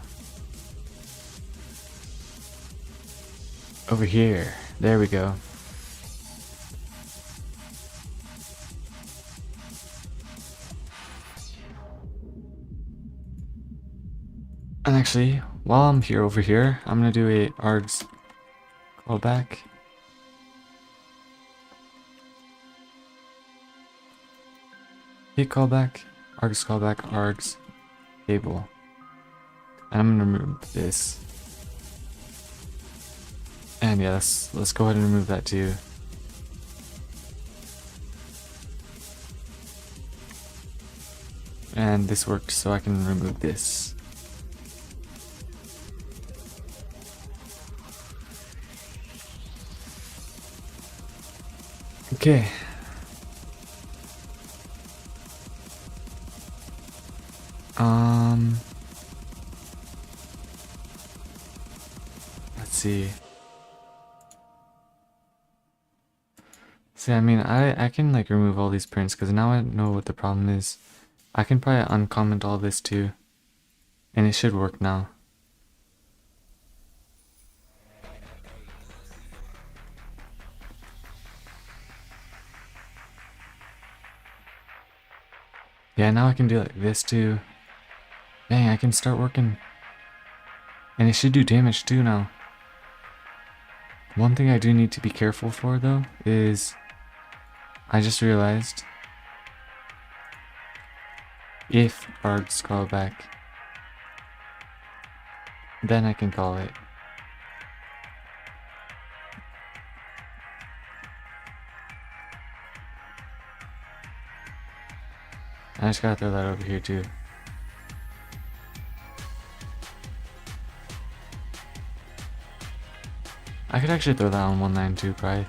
Over here, there we go. And actually, while I'm here over here, I'm gonna do a args callback. Hit callback, args, table. And I'm gonna remove this. And yeah, let's go ahead and remove that too. And this worked, so I can remove this. Okay. Let's see. See, I mean, I can like remove all these prints because now I know what the problem is. I can probably uncomment all this too, and it should work now. Yeah, now I can do like this too. Dang, I can start working. And it should do damage too now. One thing I do need to be careful for though is, I just realized, if args call back, then I can call it. I just gotta throw that over here too. I could actually throw that on 192 probably.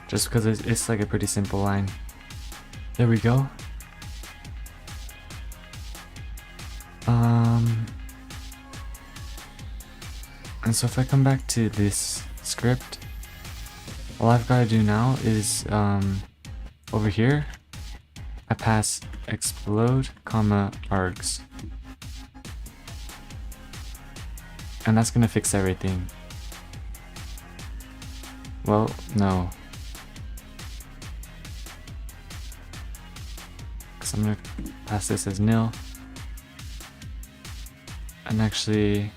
Just because it's like a pretty simple line. There we go. And so if I come back to this script, all I've got to do now is over here I pass explode comma args, and that's gonna fix everything. Well, no, because I'm gonna pass this as nil, and actually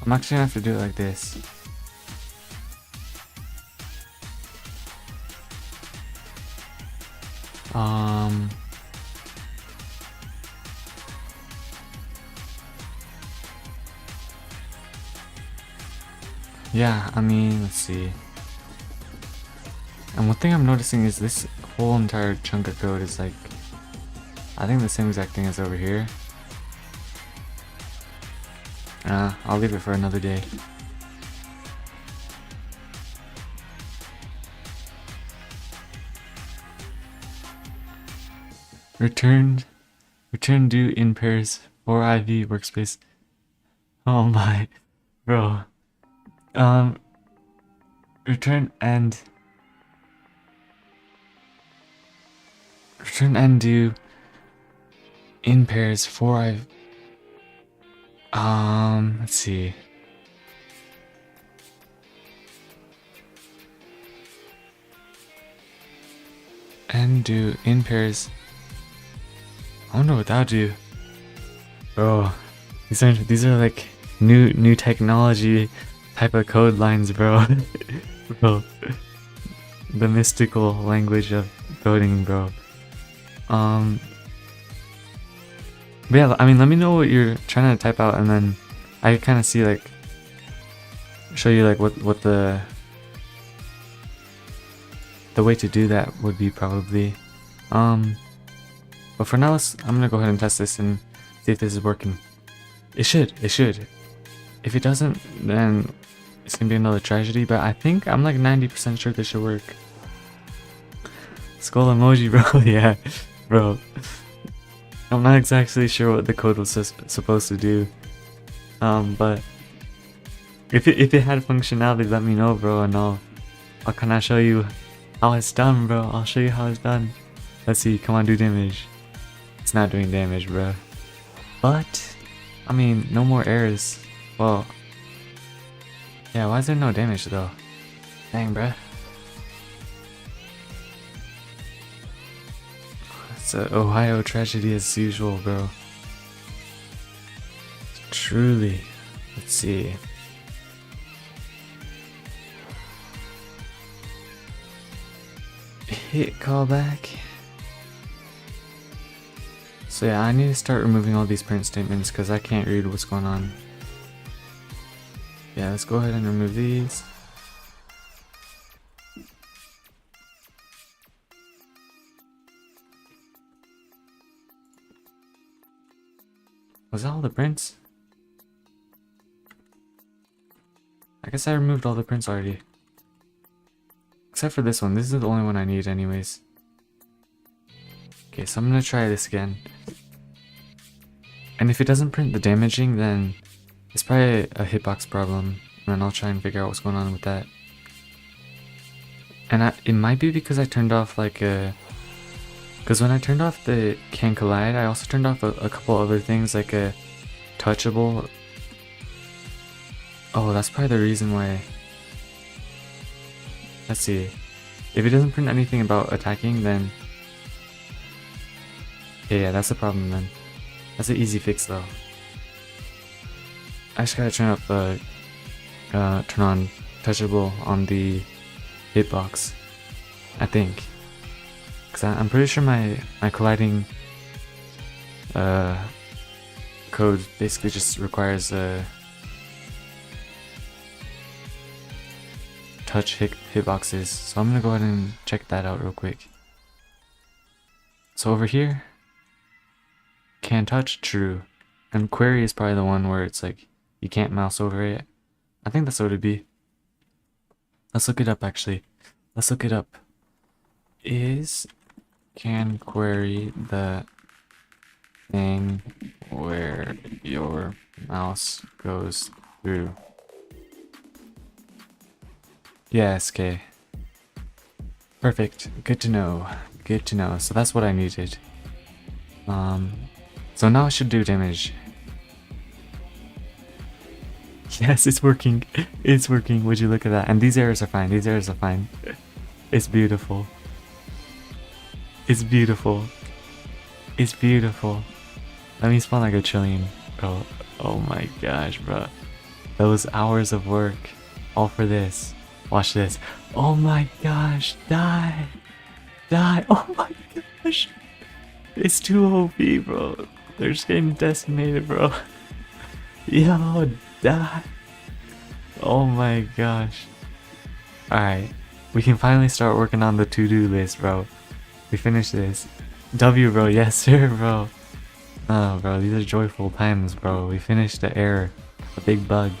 I'm actually gonna have to do it like this. Yeah, I mean, let's see. And one thing I'm noticing is this whole entire chunk of code is like, I think the same exact thing as over here. I'll leave it for another day. Return due in pairs for IV workspace. Oh my, bro. Um, return and do in pairs 4 let's see. And do in pairs. I wonder what that'll do. Bro, these are like new technology type of code lines, bro. Bro, the mystical language of coding, bro. But yeah, I mean, let me know what you're trying to type out, and then I kind of see like, show you like what the way to do that would be probably. But for now, I'm gonna go ahead and test this and see if this is working. It should. If it doesn't, then it's gonna be another tragedy. But I think I'm like 90% sure this should work. Skull emoji, bro. Yeah, bro. I'm not exactly sure what the code was supposed to do. But if it had functionality, let me know, bro, and I'll kind of show you how it's done, bro. I'll show you how it's done. Let's see. Come on, do damage. It's not doing damage, bro. But I mean, no more errors. Well, yeah. Why is there no damage though? Dang, bro. It's a Ohio tragedy as usual, bro. Truly. Let's see. Hit callback. So yeah, I need to start removing all these print statements because I can't read what's going on. Yeah, let's go ahead and remove these. Was that all the prints? I guess I removed all the prints already. Except for this one. This is the only one I need anyways. Okay, so I'm gonna try this again. And if it doesn't print the damaging, then it's probably a hitbox problem. And then I'll try and figure out what's going on with that. And it might be because I turned off like a... Because when I turned off the Can Collide, I also turned off a couple other things like a touchable. Oh, that's probably the reason why. Let's see. If it doesn't print anything about attacking, then... Yeah, that's the problem then. That's an easy fix though. I just gotta turn up the... turn on touchable on the hitbox. I think. Because I'm pretty sure my colliding code basically just requires touch hitboxes. So I'm gonna go ahead and check that out real quick. So over here, can touch, true. And query is probably the one where it's like you can't mouse over it. I think that's what it'd be. Let's look it up actually. Let's look it up. Is can query the thing where your mouse goes through? Yes, okay. Perfect. Good to know. Good to know. So that's what I needed. So now I should do damage. Yes, it's working. It's working. Would you look at that? And these errors are fine. These errors are fine. It's beautiful. It's beautiful. It's beautiful. Let me spawn like a trillion. Bro. Oh my gosh, bro. Those hours of work. All for this. Watch this. Oh my gosh. Die. Die. Oh my gosh. It's too OP, bro. They're just getting decimated, bro. Yo, die. Oh my gosh. Alright. We can finally start working on the to-do list, bro. We finished this. W, bro. Yes, sir, bro. Oh, bro. These are joyful times, bro. We finished the error. A big bug.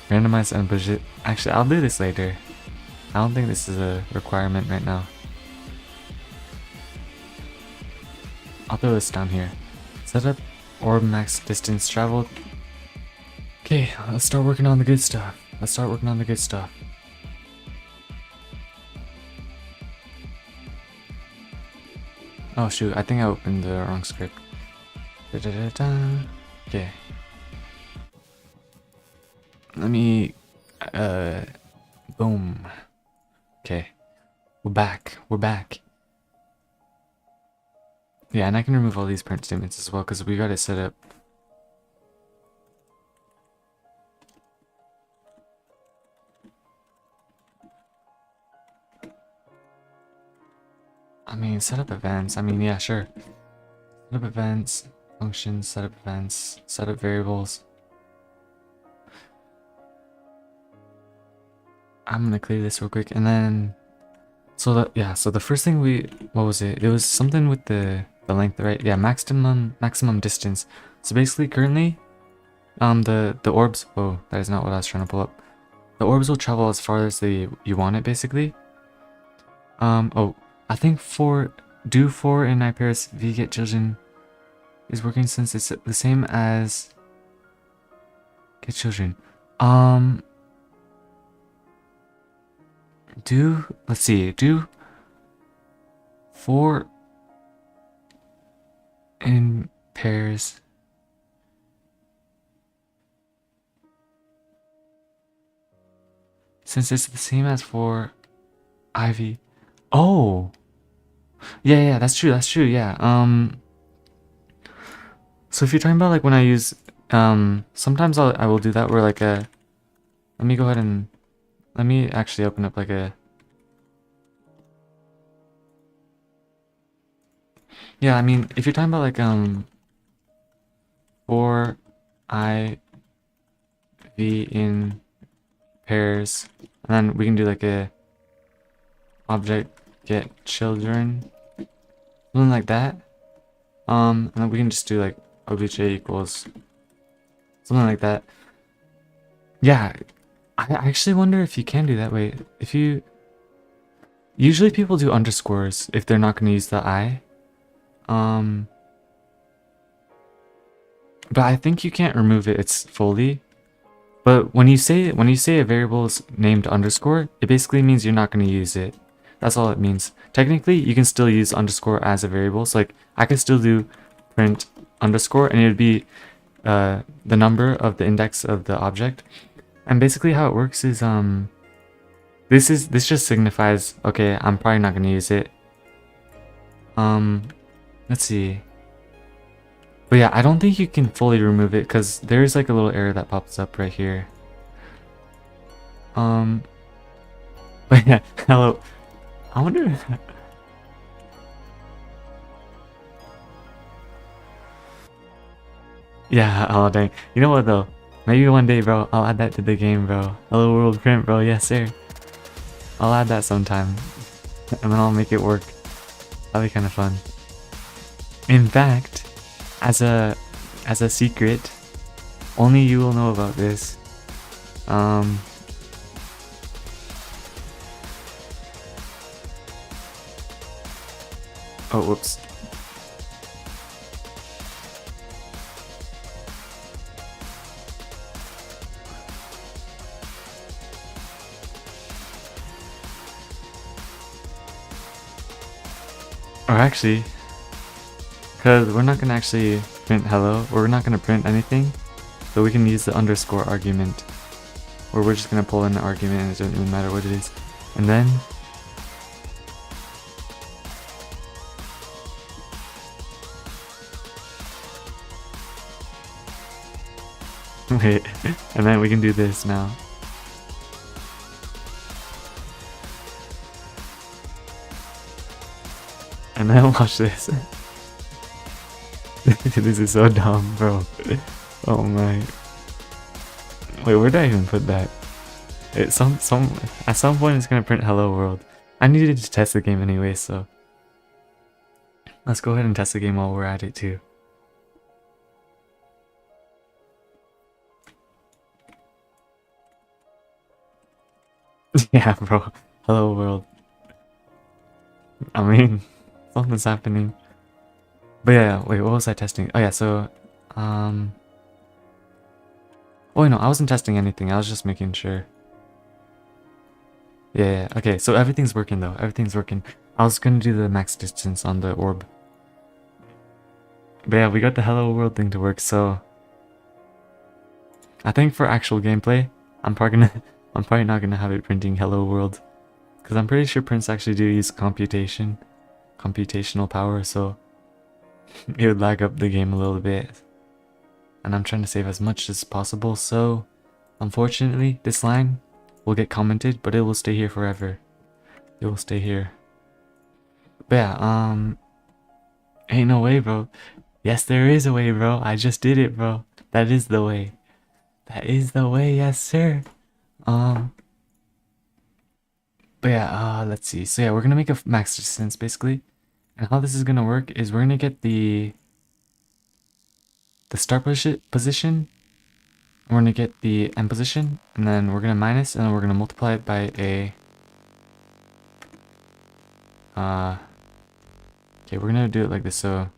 Randomize and budget. Actually, I'll do this later. I don't think this is a requirement right now. I'll throw this down here. Set up orb max distance traveled. Okay, let's start working on the good stuff. Let's start working on the good stuff. Oh shoot, I think I opened the wrong script. Okay. Let me boom. Okay. We're back. We're back. Yeah, and I can remove all these print statements as well because we got it set up. I mean, set up events. I mean, yeah, sure. Set up events, functions, set up events, set up variables. I'm gonna clear this real quick and then so the first thing what was it? It was something with the length, right? Yeah, maximum distance. So basically currently the orbs, oh, that is not what I was trying to pull up. The orbs will travel as far as you want it basically. Oh, I think do for in iPairs v get children is working since it's the same as get children. Let's see, do for in pairs since it's the same as for Ivy. Oh, yeah, that's true, yeah. So if you're talking about like when I use sometimes I will do that where like let me go ahead and let me actually open up like yeah, I mean if you're talking about like for I v in pairs, and then we can do like a object get children, something like that. And then we can just do like obj equals something like that. Yeah, I actually wonder if you can do that. Wait, if you usually people do underscores if they're not going to use the I. But I think you can't remove it's fully. But when you say a variable is named underscore, it basically means you're not going to use it. That's all it means. Technically, you can still use underscore as a variable. So like I can still do print underscore and it would be the number of the index of the object. And basically how it works is this just signifies, okay, I'm probably not going to use it. Let's see. But yeah, I don't think you can fully remove it because there's like a little error that pops up right here. But yeah, hello. I wonder. Yeah, oh dang. You know what though? Maybe one day, bro, I'll add that to the game, bro. Hello World Print, bro. Yes, sir. I'll add that sometime. And then I'll make it work. That'll be kind of fun. In fact, as a secret, only you will know about this. Oh, whoops. Or actually, because we're not gonna actually print hello, or we're not gonna print anything, but we can use the underscore argument, or we're just gonna pull in the argument and it doesn't even matter what it is. And then wait, and then we can do this now. And then watch this. This is so dumb, bro. Oh my. Wait, where did I even put that? At some point it's gonna print hello world. I needed to test the game anyway, so let's go ahead and test the game while we're at it too. Yeah, bro. Hello world. I mean, something's happening. But yeah, wait, what was I testing? Oh yeah, so Oh, no, I wasn't testing anything. I was just making sure. Yeah, okay, so everything's working though. Everything's working. I was gonna do the max distance on the orb. But yeah, we got the hello world thing to work, so I think for actual gameplay, I'm probably not gonna have it printing hello world. Because I'm pretty sure prints actually do use computational power, so it would lag up the game a little bit. And I'm trying to save as much as possible, so unfortunately, this line will get commented, but it will stay here forever. It will stay here. But yeah, ain't no way, bro. Yes, there is a way, bro. I just did it, bro. That is the way. That is the way, yes, sir. But yeah, let's see. So yeah, we're gonna make a max distance basically. And how this is gonna work is we're gonna get the start position. We're gonna get the end position, and then we're gonna minus, and then we're gonna multiply it by a okay, we're gonna do it like this. So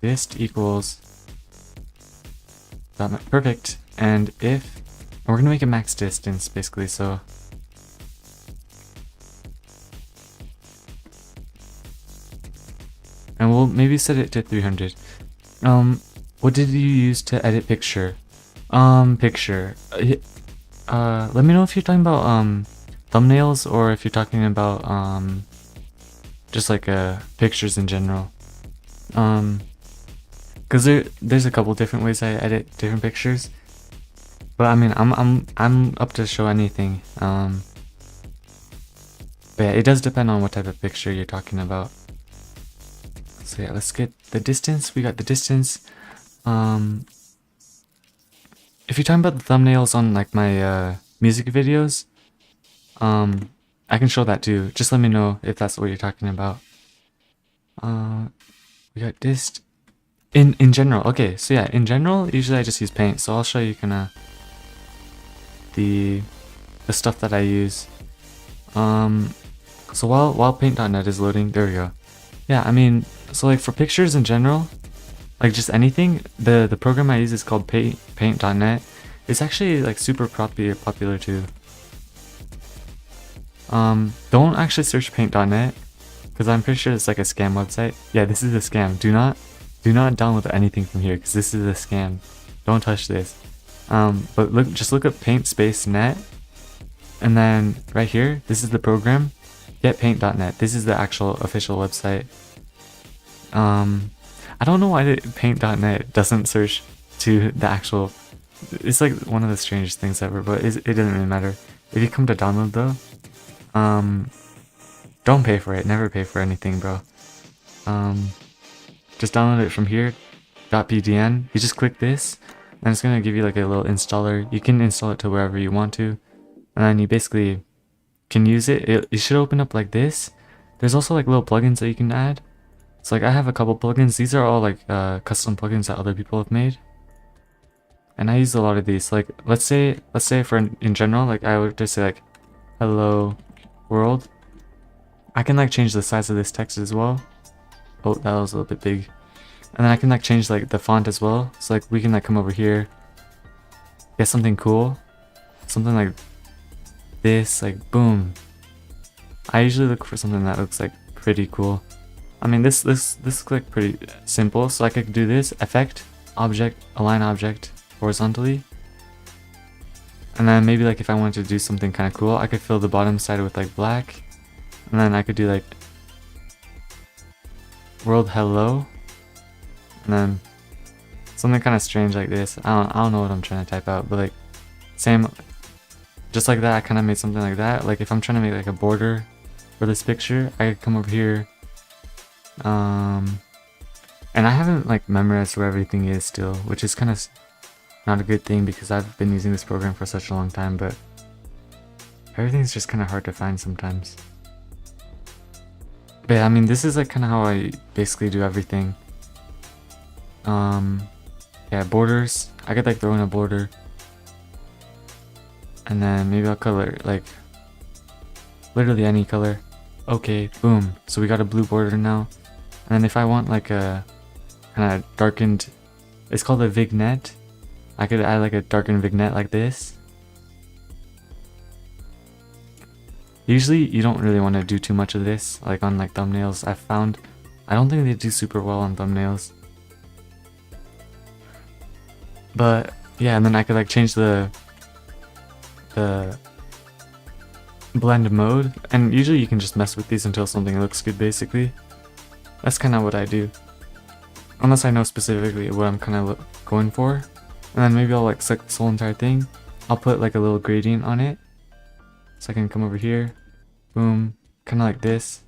dist equals perfect, and if we're gonna make a max distance basically, so and we'll maybe set it to 300. What did you use to edit picture? Picture. Let me know if you're talking about thumbnails or if you're talking about just like pictures in general. Because there's a couple different ways I edit different pictures. But I mean, I'm up to show anything. But yeah, it does depend on what type of picture you're talking about. So yeah, let's get the distance. We got the distance. If you're talking about the thumbnails on like my music videos, I can show that too. Just let me know if that's what you're talking about. We got dist. In general, okay, so yeah, in general, usually I just use paint. So I'll show you kind of the stuff that I use. So while paint.net is loading, there we go. Yeah, I mean, so like for pictures in general, like just anything, the program I use is called paint.net. It's actually like super popular too. Don't actually search paint.net because I'm pretty sure it's like a scam website. Yeah, this is a scam. Do not download anything from here because this is a scam. Don't touch this. But just look up paint space net, and then right here, this is the program. Get paint.net. This is the actual official website. I don't know why paint.net doesn't search to the actual. It's like one of the strangest things ever, but it doesn't really matter. If you come to download though, don't pay for it. Never pay for anything, bro. Just download it from here. .pdn. You just click this, and it's gonna give you like a little installer. You can install it to wherever you want to, and then you basically can use it. It should open up like this. There's also like little plugins that you can add. So like I have a couple plugins. These are all like custom plugins that other people have made, and I use a lot of these. Like let's say for in general, like I would just say like hello world. I can like change the size of this text as well. Oh, that was a little bit big. And then I can like change like the font as well. So like we can like come over here, get something cool, something like this, like boom. I usually look for something that looks like pretty cool. I mean this looks like pretty simple. So I could do this effect, object, align object horizontally. And then maybe like if I wanted to do something kind of cool, I could fill the bottom side with like black. And then I could do like world hello. And then something kind of strange like this. I don't know what I'm trying to type out, but like same, just like that. I kind of made something like that. Like if I'm trying to make like a border for this picture, I could come over here. And I haven't like memorized where everything is still, which is kind of not a good thing because I've been using this program for such a long time, but everything's just kind of hard to find sometimes. But yeah, I mean, this is like kind of how I basically do everything. Yeah, borders. I could like throw in a border. And then maybe I'll color like literally any color. Okay, boom. So we got a blue border now. And then if I want like a kind of darkened, it's called a vignette. I could add like a darkened vignette like this. Usually you don't really want to do too much of this, like on like thumbnails. I've found I don't think they do super well on thumbnails. But yeah, and then I could like change the blend mode, and usually you can just mess with these until something looks good basically. That's kind of what I do. Unless I know specifically what I'm kind of going for. And then maybe I'll like select this whole entire thing. I'll put like a little gradient on it. So I can come over here. Boom. Kind of like this.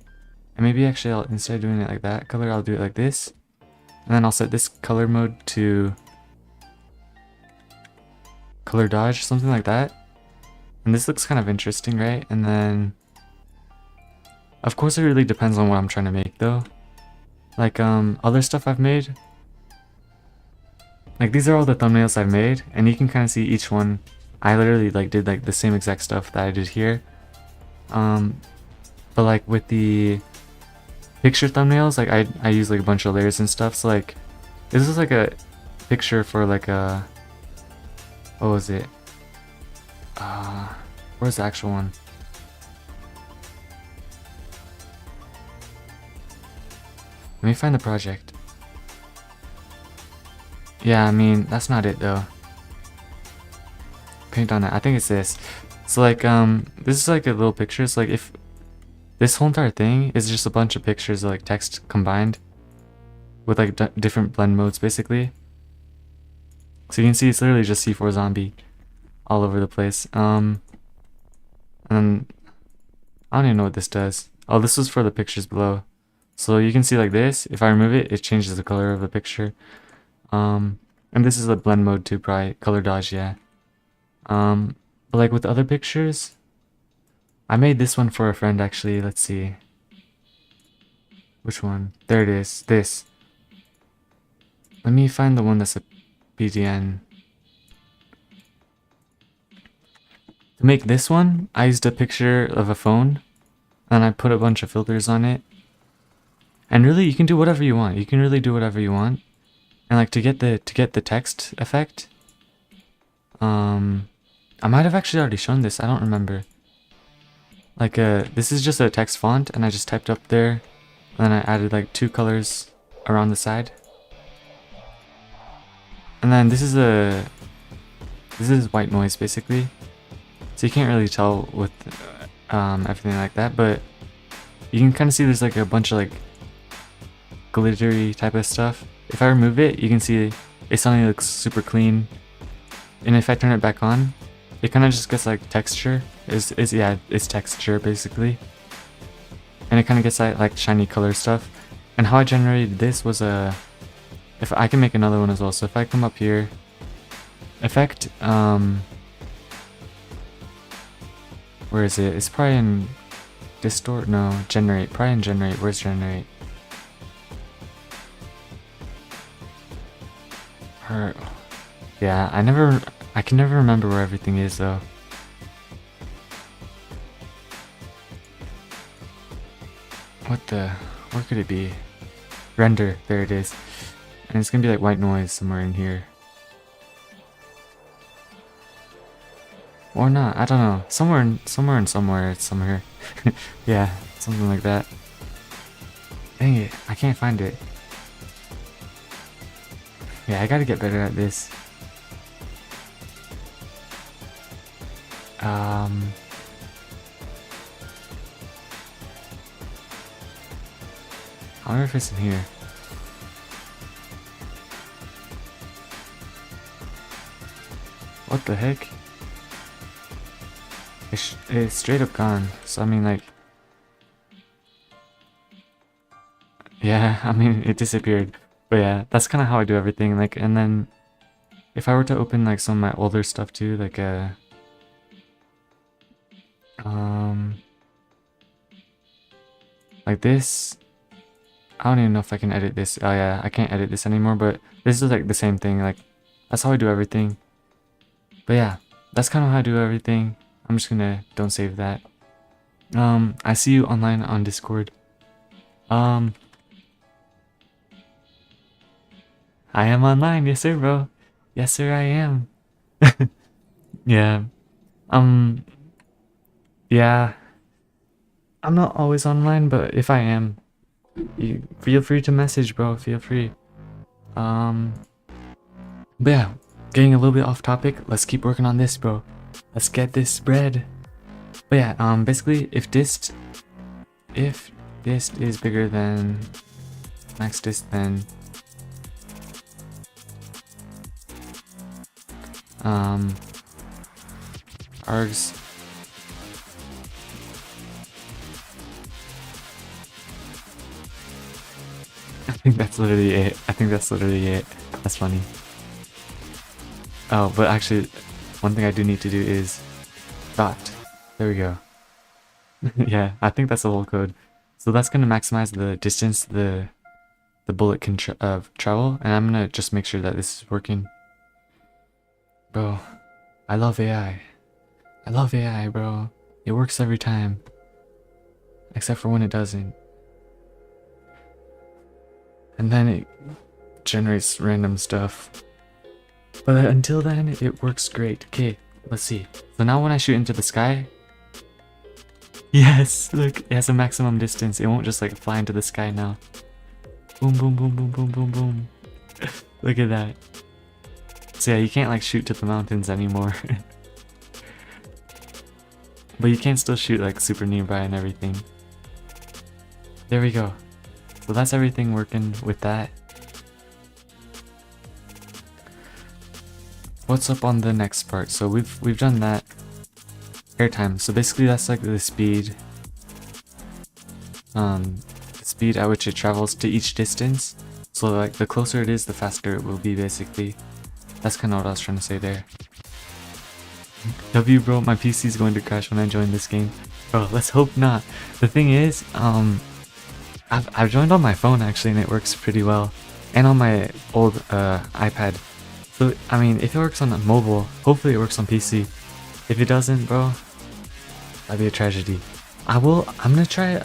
And maybe actually I'll, instead of doing it like that color, I'll do it like this. And then I'll set this color mode to color dodge, something like that. And this looks kind of interesting, right? And then, of course it really depends on what I'm trying to make though. Like other stuff I've made, like these are all the thumbnails I've made, and you can kind of see each one. I literally like did like the same exact stuff that I did here. But like with the picture thumbnails, like I use like a bunch of layers and stuff. So like this is like a picture for like a, what was it? Where's the actual one? Let me find the project. Yeah, I mean, that's not it though. Paint on it. I think it's this. So like, this is like a little picture. So like if this whole entire thing is just a bunch of pictures of like text combined with like different blend modes basically. So you can see it's literally just C4 zombie all over the place. And then I don't even know what this does. Oh, this was for the pictures below. So you can see like this, if I remove it, it changes the color of the picture. And this is a blend mode too, probably color dodge, yeah. But like with other pictures, I made this one for a friend actually. Let's see. Which one? There it is. This. Let me find the one that's a BDN. To make this one, I used a picture of a phone, and I put a bunch of filters on it. And really, you can do whatever you want. You can really do whatever you want. And like to get the text effect, I might have actually already shown this. I don't remember. Like this is just a text font, and I just typed up there, and then I added like 2 colors around the side. And then this is white noise basically. So you can't really tell with everything like that, but you can kind of see there's like a bunch of like glittery type of stuff. If I remove it, you can see it suddenly looks super clean. And if I turn it back on, it kind of just gets like texture. It's texture basically. And it kind of gets like shiny color stuff. And how I generated this was if I can make another one as well. So if I come up here, effect, where is it? It's probably in distort, no, generate, probably in generate. Where's generate? Yeah, I can never remember where everything is though. Where could it be? Render, there it is. And it's gonna be like white noise somewhere in here. Or not, I don't know. Somewhere, it's somewhere. Yeah, something like that. Dang it, I can't find it. Yeah, I gotta get better at this. I wonder if it's in here. What the heck? It's straight up gone. So I mean like... Yeah, I mean it disappeared. But yeah, that's kind of how I do everything. Like, and then if I were to open like some of my older stuff too, like like this, I don't even know if I can edit this. Oh yeah, I can't edit this anymore, but this is like the same thing. Like, that's how I do everything. But yeah, that's kind of how I do everything. I'm just gonna, don't save that. I see you online on Discord. I am online. Yes, sir, bro. Yes, sir, I am. Yeah. Um, yeah. I'm not always online, but if I am, you feel free to message, bro. Feel free. Um, but yeah, getting a little bit off topic. Let's keep working on this, bro. Let's get this bread. But yeah, basically, if dist is bigger than max dist, then args I think that's literally it. I think that's literally it. That's funny. Oh, but actually, one thing I do need to do is dot. There we go. Yeah, I think that's the whole code. So that's gonna maximize the distance the bullet can travel, and I'm gonna just make sure that this is working. Bro, I love AI. I love AI, bro. It works every time, except for when it doesn't. And then it generates random stuff. But until then, it works great. Okay, let's see. So now when I shoot into the sky, yes, look, it has a maximum distance. It won't just like fly into the sky now. Boom, boom, boom, boom, boom, boom, boom. Look at that. So yeah, you can't like shoot to the mountains anymore. But you can still shoot like super nearby and everything. There we go. So that's everything working with that. What's up on the next part? So we've done that. Airtime. So basically that's like the speed at which it travels to each distance. So like the closer it is, the faster it will be basically. That's kind of what I was trying to say there. W bro, my PC is going to crash when I join this game. Bro, let's hope not. The thing is, I've joined on my phone actually and it works pretty well. And on my old iPad. So I mean, if it works on mobile, hopefully it works on PC. If it doesn't, bro, that'd be a tragedy. I'm gonna try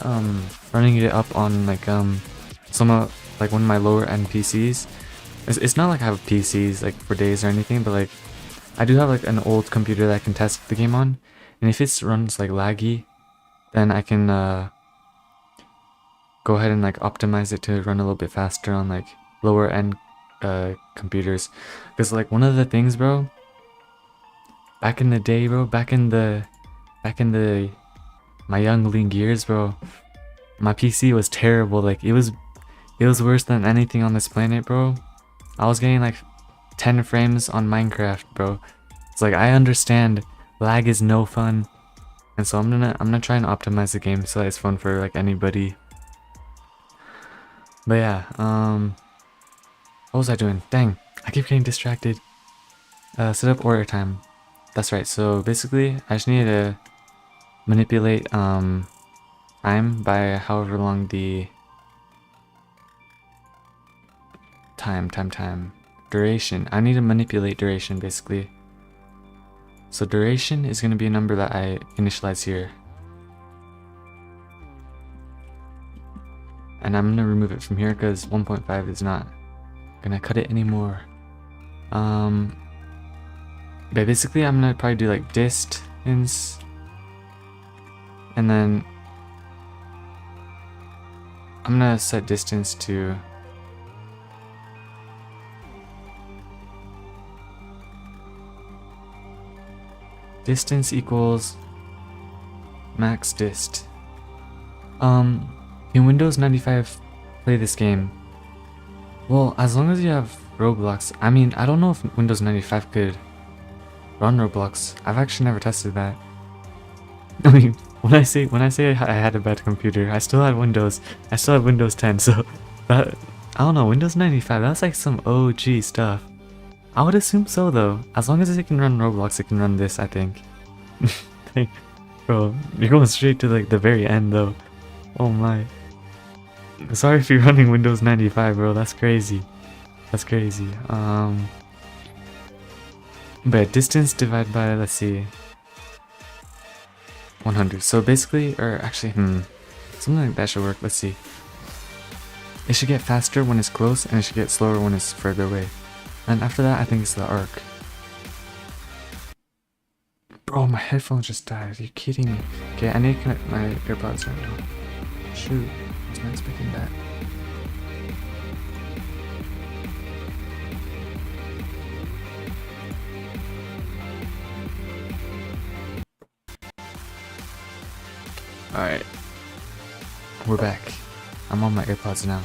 running it up on like like one of my lower end PCs. It's not like I have PCs like for days or anything, but like I do have like an old computer that I can test the game on, and if it runs like laggy, then I can go ahead and like optimize it to run a little bit faster on like lower end computers. Because like one of the things, bro, back in the day, bro, back in the my young lean years, bro, my PC was terrible. Like it was worse than anything on this planet, bro. I was getting like 10 frames on Minecraft, bro. It's like I understand lag is no fun, and so I'm gonna try and optimize the game so that it's fun for like anybody. But yeah, what was I doing? Dang, I keep getting distracted. Set up order time. That's right. So basically, I just need to manipulate time by however long the time duration. I need to manipulate duration basically. So duration is going to be a number that I initialize here, and I'm going to remove it from here because 1.5 is not gonna cut it anymore. But basically I'm gonna probably do like distance, and then I'm gonna set distance to distance equals max dist. Can Windows 95 play this game? Well, as long as you have Roblox. I mean, I don't know if Windows 95 could run Roblox. I've actually never tested that. I mean, when I say I had a bad computer, I still had Windows. I still had Windows 10, so that, I don't know, Windows 95, that's like some OG stuff. I would assume so though. As long as it can run Roblox, it can run this, I think. Bro, you're going straight to like the very end though. Oh my. Sorry if you're running Windows 95, bro. That's crazy. That's crazy. But distance divided by, let's see, 100. So basically, or actually, something like that should work. Let's see. It should get faster when it's close, and it should get slower when it's further away. And after that, I think it's the arc. Bro, my headphones just died. Are you kidding me? Okay, I need to connect my AirPods right now. Shoot, I was not expecting that. Alright. We're back. I'm on my AirPods now.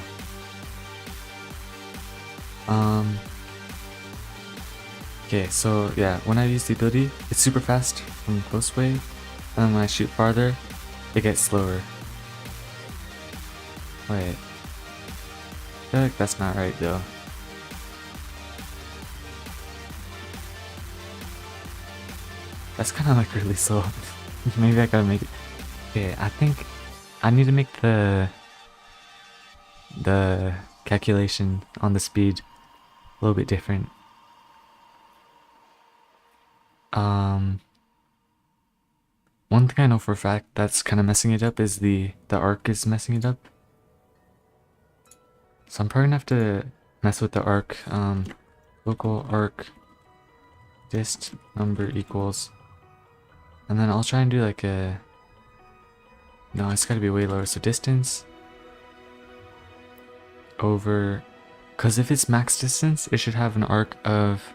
Okay, so yeah, when I use the ability, it's super fast from close way, and then when I shoot farther, it gets slower. Wait. I feel like that's not right though. That's kind of like really slow. Maybe I gotta make it. Okay, I think I need to make the calculation on the speed a little bit different. One thing I know for a fact that's kind of messing it up is the arc is messing it up. So I'm probably gonna have to mess with the arc. Local arc dist number equals, and then I'll try and do like a. No, it's gotta be way lower. So distance over, because if it's max distance, it should have an arc of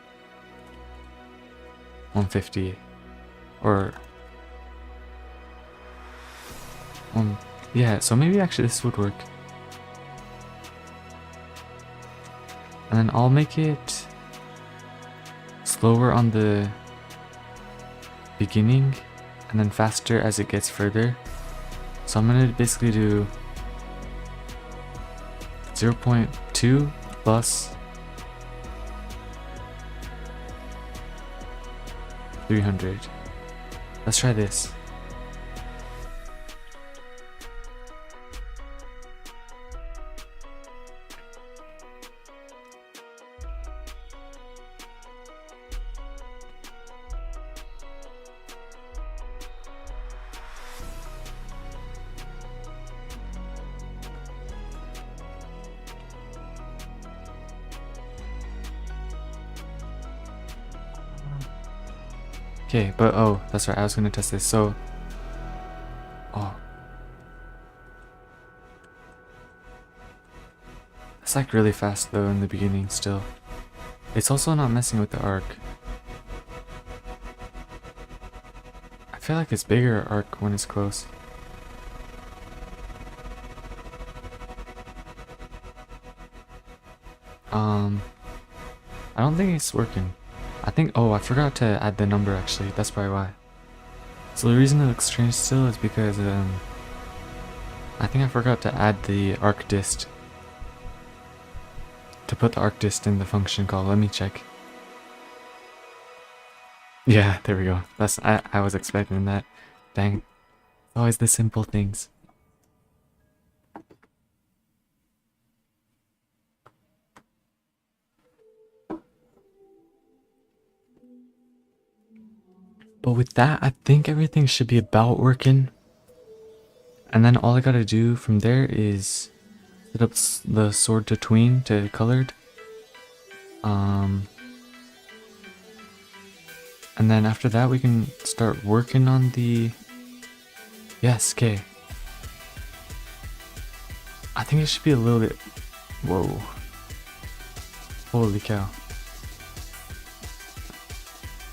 150 or yeah, so maybe actually this would work. And then I'll make it slower on the beginning and then faster as it gets further. So I'm gonna basically do 0.2 plus 300. Let's try this. Okay, but oh, that's right, I was gonna test this, so... Oh. It's like really fast though in the beginning still. It's also not messing with the arc. I feel like it's bigger arc when it's close. I don't think it's working. I think, oh, I forgot to add the number actually, that's probably why. So the reason it looks strange still is because, I think I forgot to add the arc dist. To put the arc dist in the function call, let me check. Yeah, there we go. That's, I was expecting that. Dang. Always the simple things. But with that, I think everything should be about working. And then all I gotta do from there is set up the sword to tween to colored. And then after that we can start working on the... Yes, okay. I think it should be a little bit... Whoa. Holy cow.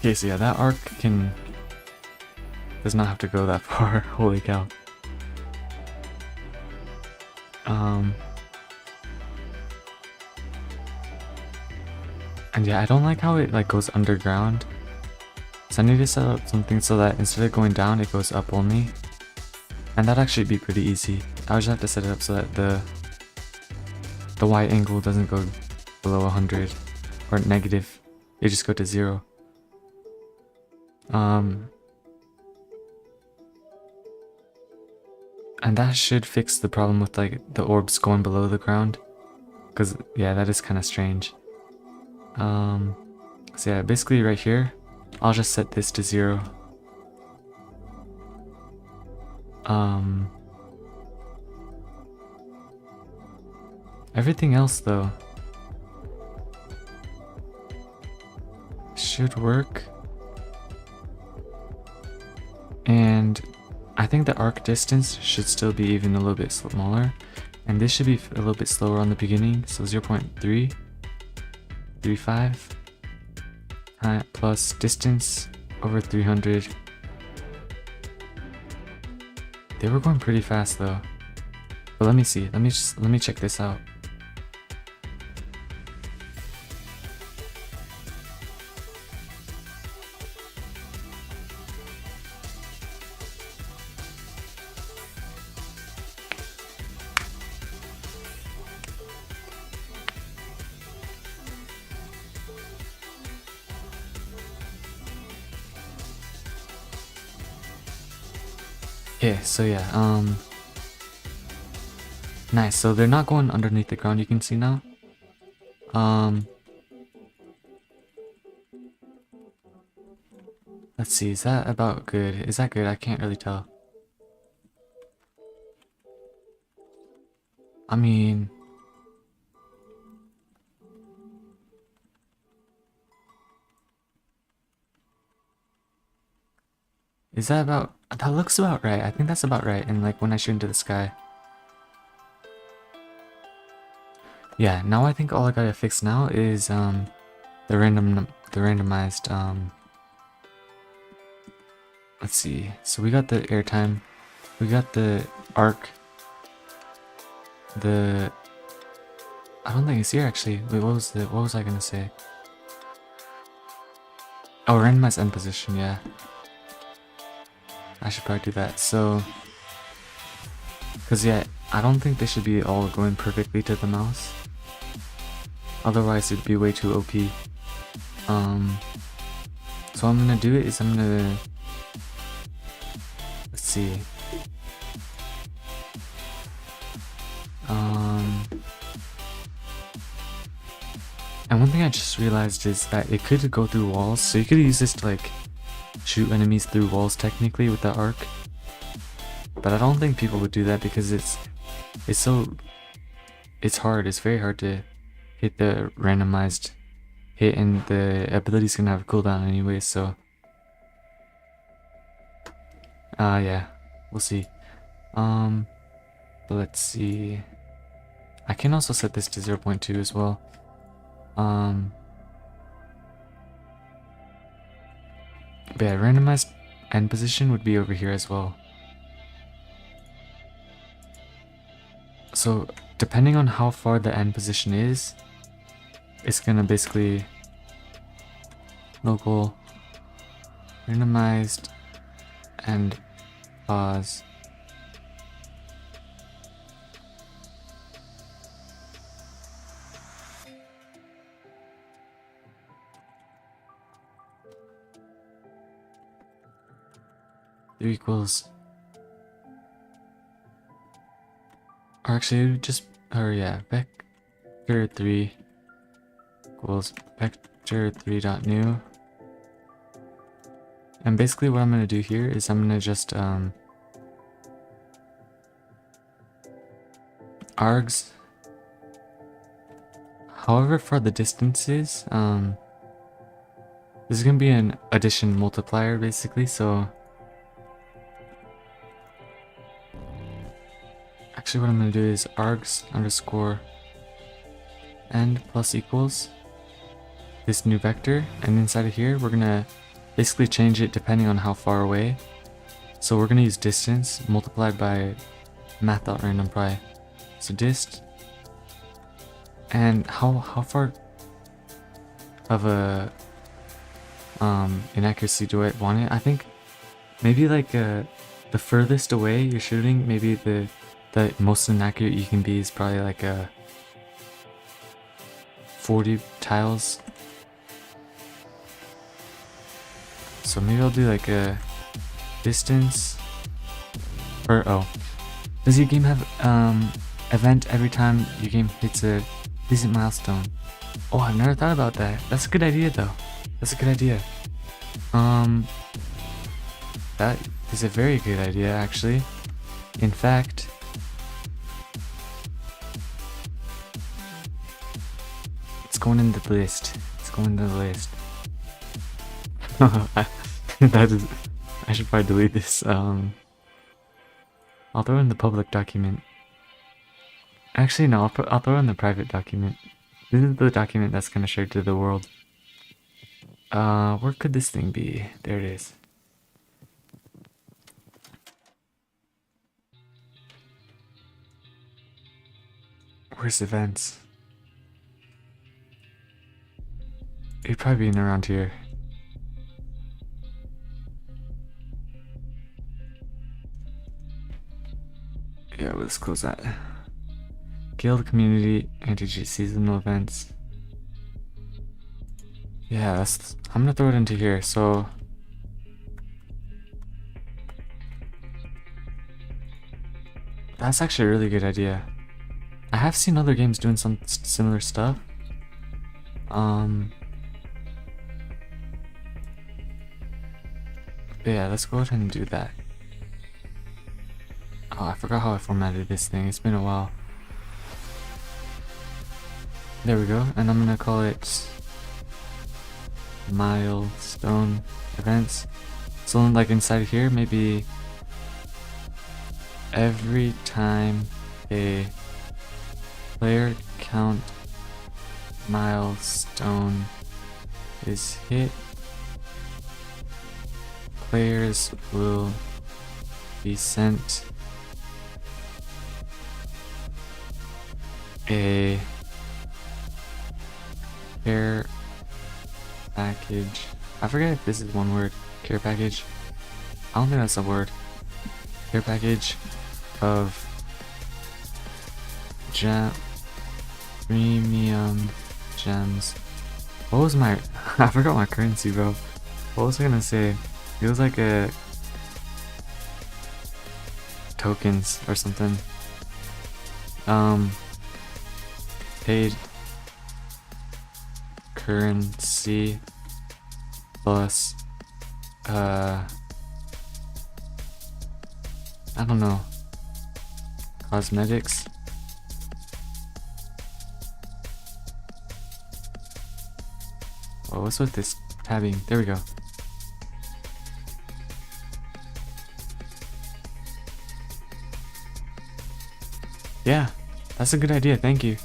Okay, so yeah, that arc does not have to go that far. Holy cow. And yeah, I don't like how it like goes underground. So I need to set up something so that instead of going down, it goes up only. And that'd actually be pretty easy. I would just have to set it up so that the Y angle doesn't go below 100 or negative. It just go to 0. And that should fix the problem with like the orbs going below the ground. Cause yeah, that is kind of strange. So yeah, basically right here, I'll just set this to 0. Everything else though should work. And I think the arc distance should still be even a little bit smaller. And this should be a little bit slower on the beginning. So 0.335 plus distance over 300. They were going pretty fast though. But let me see. Let me check this out. Okay, so yeah, nice. So they're not going underneath the ground, you can see now. Let's see, is that about good? Is that good? I can't really tell. I mean, is that about, that looks about right. I think that's about right. And like when I shoot into the sky. Yeah, now I think all I gotta fix now is the randomized let's see. So we got the airtime, we got the arc, I don't think it's here actually. Wait, what was I gonna say? Oh, randomized end position, yeah. I should probably do that. So, cause yeah, I don't think they should be all going perfectly to the mouse. Otherwise it'd be way too OP. So what I'm gonna do is I'm gonna, let's see. And one thing I just realized is that it could go through walls, so you could use this to like shoot enemies through walls technically with the arc. But I don't think people would do that because it's hard, it's very hard to hit the randomized hit, and the ability's gonna have a cooldown anyway, so yeah, we'll see. But let's see. I can also set this to 0.2 as well. But yeah, randomized end position would be over here as well. So depending on how far the end position is, it's gonna basically local randomized and pause. Equals, or actually just, or yeah, vector 3 equals vector 3.new. And basically what I'm going to do here is I'm going to just args however far the distance is. This is going to be an addition multiplier basically, so actually what I'm going to do is args underscore end plus equals this new vector, and inside of here we're going to basically change it depending on how far away. So we're going to use distance multiplied by math.randomPry. So dist, and how far of a inaccuracy do I want it? I think maybe like the furthest away you're shooting, maybe the most inaccurate you can be is probably like a 40 tiles. So maybe I'll do like a distance, or oh, does your game have event every time your game hits a decent milestone? Oh, I've never thought about that. That's a good idea though. That's a good idea. That is a very good idea actually. In fact, going in the list. It's going in the list. That is. I should probably delete this. I'll throw in the public document. Actually, no. I'll throw in the private document. This is the document that's gonna share to the world. Where could this thing be? There it is. Where's events? It'd probably be in around here. Yeah, let's close that. Guild community anti-cheat seasonal events. Yeah, I'm gonna throw it into here. So that's actually a really good idea. I have seen other games doing some similar stuff. Yeah, let's go ahead and do that. Oh, I forgot how I formatted this thing. It's been a while. There we go. And I'm gonna call it milestone events. So like inside here, maybe every time a player count milestone is hit, players will be sent a care package. I forget if this is one word. Care package. I don't think that's a word. Care package of premium gems. What was my I forgot my currency, bro. What was I gonna say? It was like a tokens or something. Paid currency plus I don't know, cosmetics. Oh, what's with this tabbing? There we go. Yeah, that's a good idea, thank you.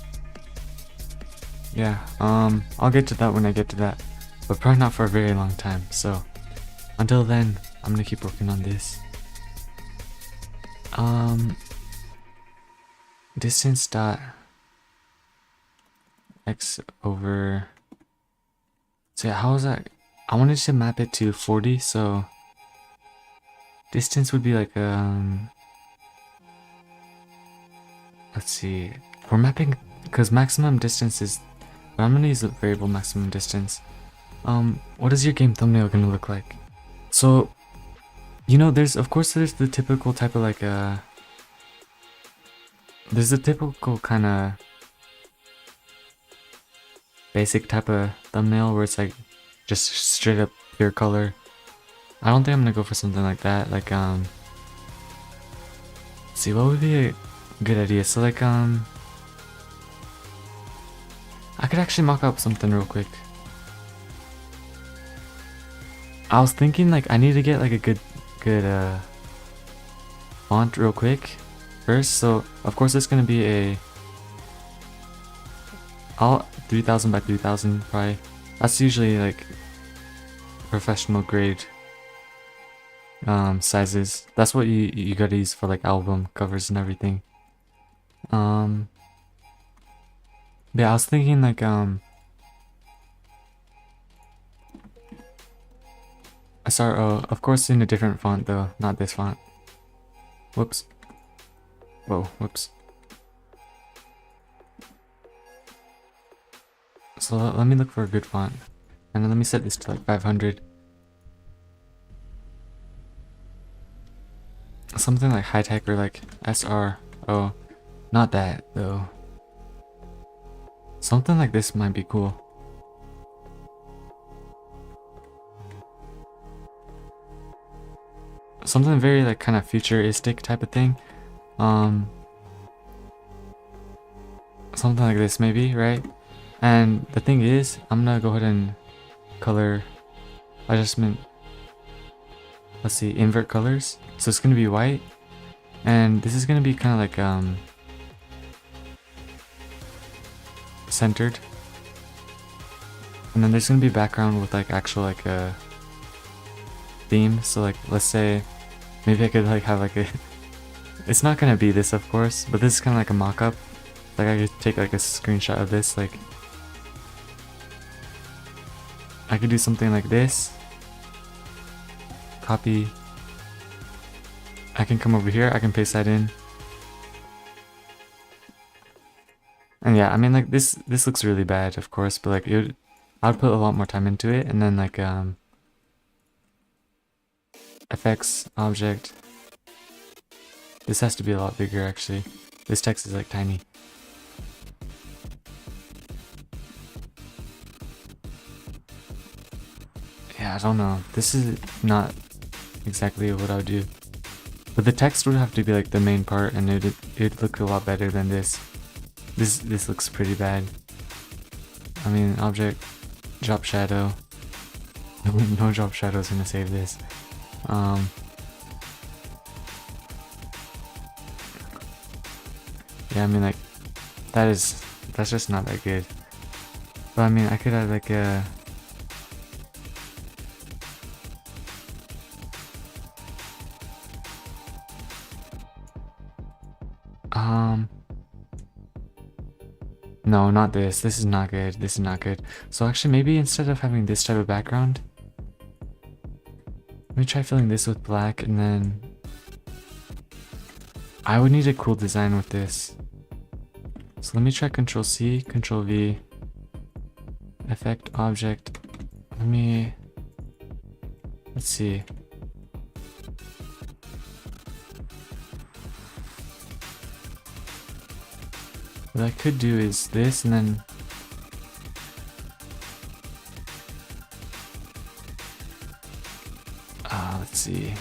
Yeah, I'll get to that when I get to that, but probably not for a very long time, so until then, I'm gonna keep working on this. Distance dot x over, so yeah, how is that? I wanted to map it to 40, so distance would be like, let's see, we're mapping, because maximum distance is, but I'm gonna use the variable maximum distance. What is your game thumbnail gonna look like? So, you know, there's the typical type of like there's a typical kind of basic type of thumbnail where it's like just straight up pure color. I don't think I'm gonna go for something like that. Like let's see, what would be a good idea? So like I could actually mock up something real quick. I was thinking like I need to get like a good font real quick first. So of course it's gonna be a 3000 by 3000 probably. That's usually like professional grade sizes. That's what you gotta use for like album covers and everything. Yeah, I was thinking like SRO, of course in a different font though, not this font. Whoops. Whoa, whoops. So let me look for a good font. And then let me set this to like 500. Something like high tech or like SRO. Not that though. Something like this might be cool. Something very like kind of futuristic type of thing. Something like this maybe, right? And the thing is, I'm gonna go ahead and color adjustment. Let's see, invert colors. So it's gonna be white, and this is gonna be kind of like centered. And then there's gonna be background with like actual like a theme. So like let's say maybe I could like have like a it's not gonna be this of course, but this is kind of like a mock-up. Like I could take like a screenshot of this, like I could do something like this, copy, I can come over here, I can paste that in, and yeah, I mean like this looks really bad of course, but like I'd put a lot more time into it. And then like effects, object, this has to be a lot bigger actually, this text is like tiny. Yeah, I don't know, this is not exactly what I would do, but the text would have to be like the main part, and it'd look a lot better than this. This looks pretty bad. I mean, object, drop shadow. No drop shadow is gonna save this. Yeah, I mean like that's just not that good. But I mean, I could add like a no, not this. This is not good. This is not good. So actually maybe instead of having this type of background, let me try filling this with black, and then I would need a cool design with this. So let me try Control C, Control V, effect, object. Let's see. What I could do is this, and then let's see.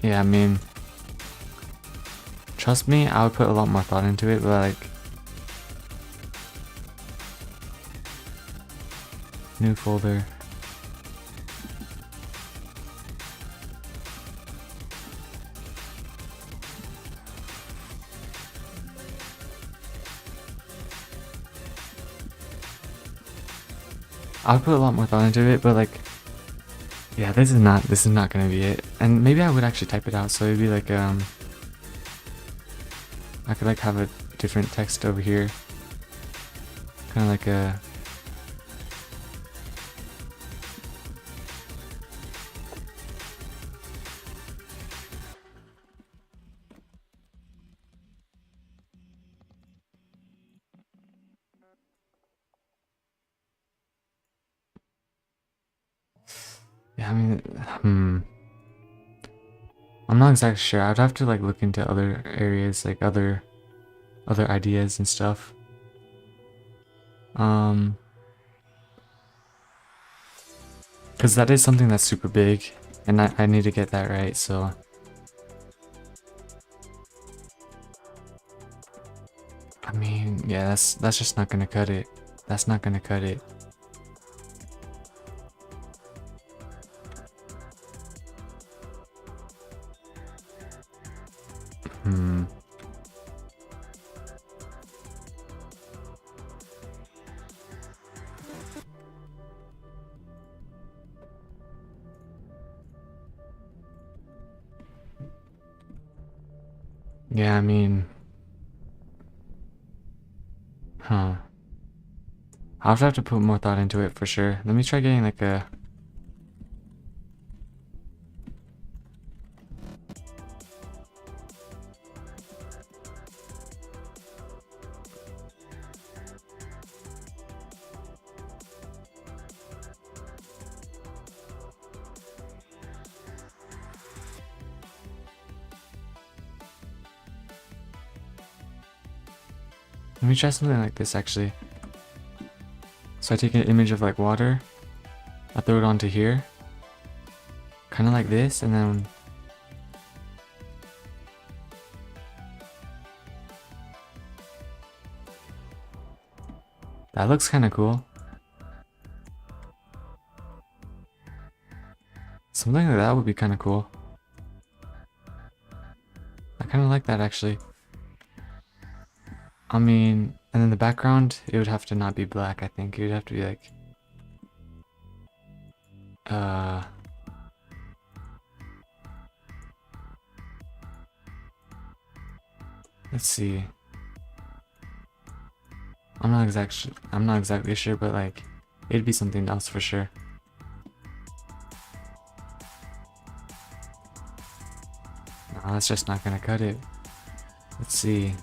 Yeah, I mean, trust me, I would put a lot more thought into it, but like, new folder. I would put a lot more thought into it, but like, yeah, this is not gonna be it. And maybe I would actually type it out, so it'd be like I could like have a different text over here, kind of like a yeah, I mean, I'm not exactly sure. I'd have to like look into other areas, like other ideas and stuff. Because that is something that's super big, and I need to get that right, so. I mean, yeah, that's just not gonna cut it. That's not gonna cut it. Yeah, I mean, I'll have to put more thought into it for sure. Let me try getting like a. Let me try something like this actually. So I take an image of like water, I throw it onto here, kind of like this, and then that looks kind of cool. Something like that would be kind of cool. I kind of like that actually. I mean, and then the background, it would have to not be black, I think. It would have to be like... Let's see. I'm not exactly sure, but like, it'd be something else for sure. No, that's just not gonna cut it. Let's see.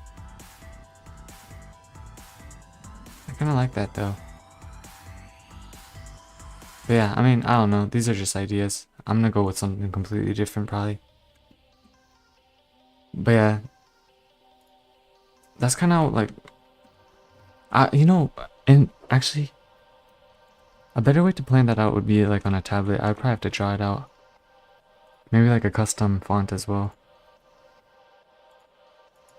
I kind of like that though. But yeah, I mean, I don't know. These are just ideas. I'm gonna go with something completely different probably. But yeah, that's kind of like, you know, and actually, a better way to plan that out would be like on a tablet. I'd probably have to draw it out. Maybe like a custom font as well.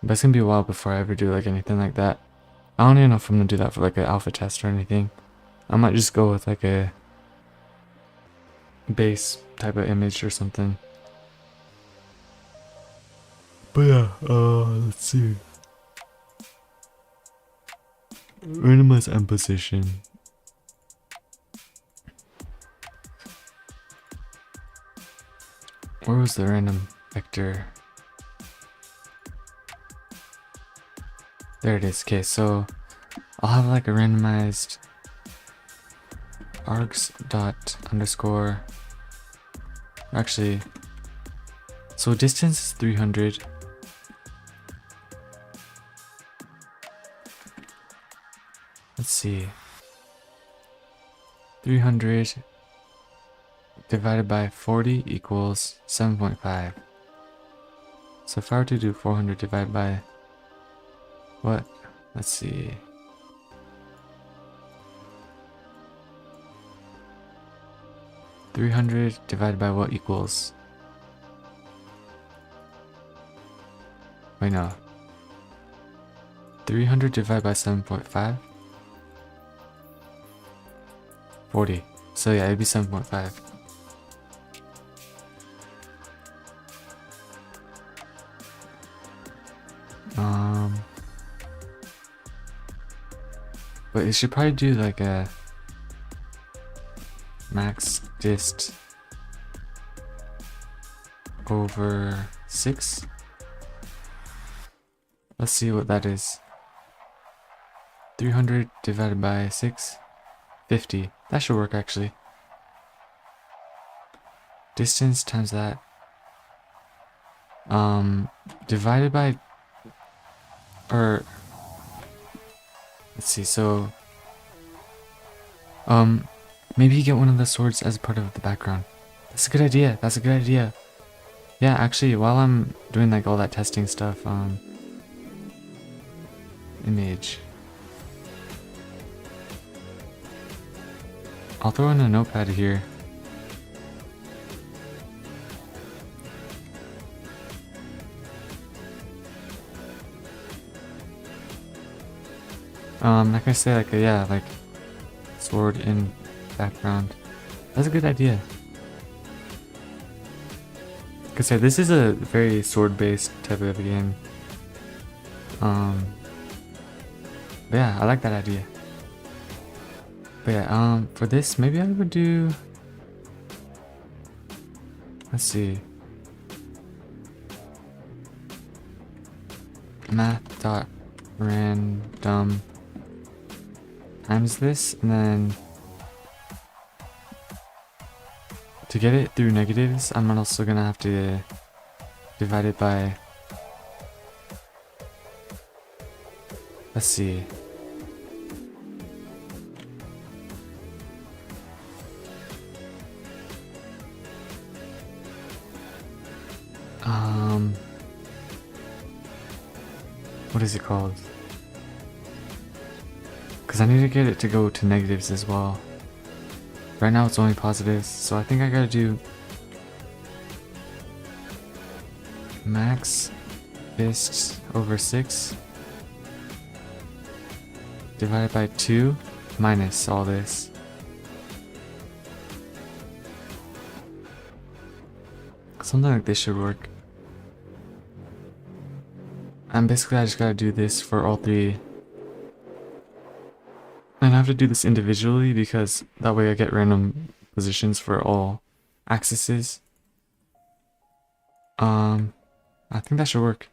But it's gonna be a while before I ever do like anything like that. I don't even know if I'm gonna do that for like an alpha test or anything. I might just go with like a base type of image or something. But yeah, let's see. Randomize M position. Where was the random vector? There it is. Okay, so I'll have like a randomized args dot underscore. Actually, so distance is 300. Let's see. 300 divided by 40 equals 7.5. So if I were to do 400 divided by what? Let's see. $300 divided by what equals? Wait, no. 300 divided by 7.5? 40. So yeah, it'd be 7.5. But it should probably do like a max dist over 6. Let's see what that is. 300 divided by 6, 50. That should work actually. Distance times that. Divided by, or let's see, so maybe you get one of the swords as part of the background. That's a good idea. That's a good idea. Yeah, actually, while I'm doing like all that testing stuff, image. I'll throw in a notepad here. Like I say, like yeah, like sword in background. That's a good idea. Cause yeah, this is a very sword-based type of game. But yeah, I like that idea. But yeah, for this, maybe I would do. Let's see. Math.random times this, and then to get it through negatives, I'm also gonna have to divide it by, let's see, what is it called? Because I need to get it to go to negatives as well. Right now it's only positives, so I think I gotta do max fist over 6 divided by 2 minus all this. Something like this should work. And basically I just gotta do this for all 3. And I have to do this individually because that way I get random positions for all axes. I think that should work.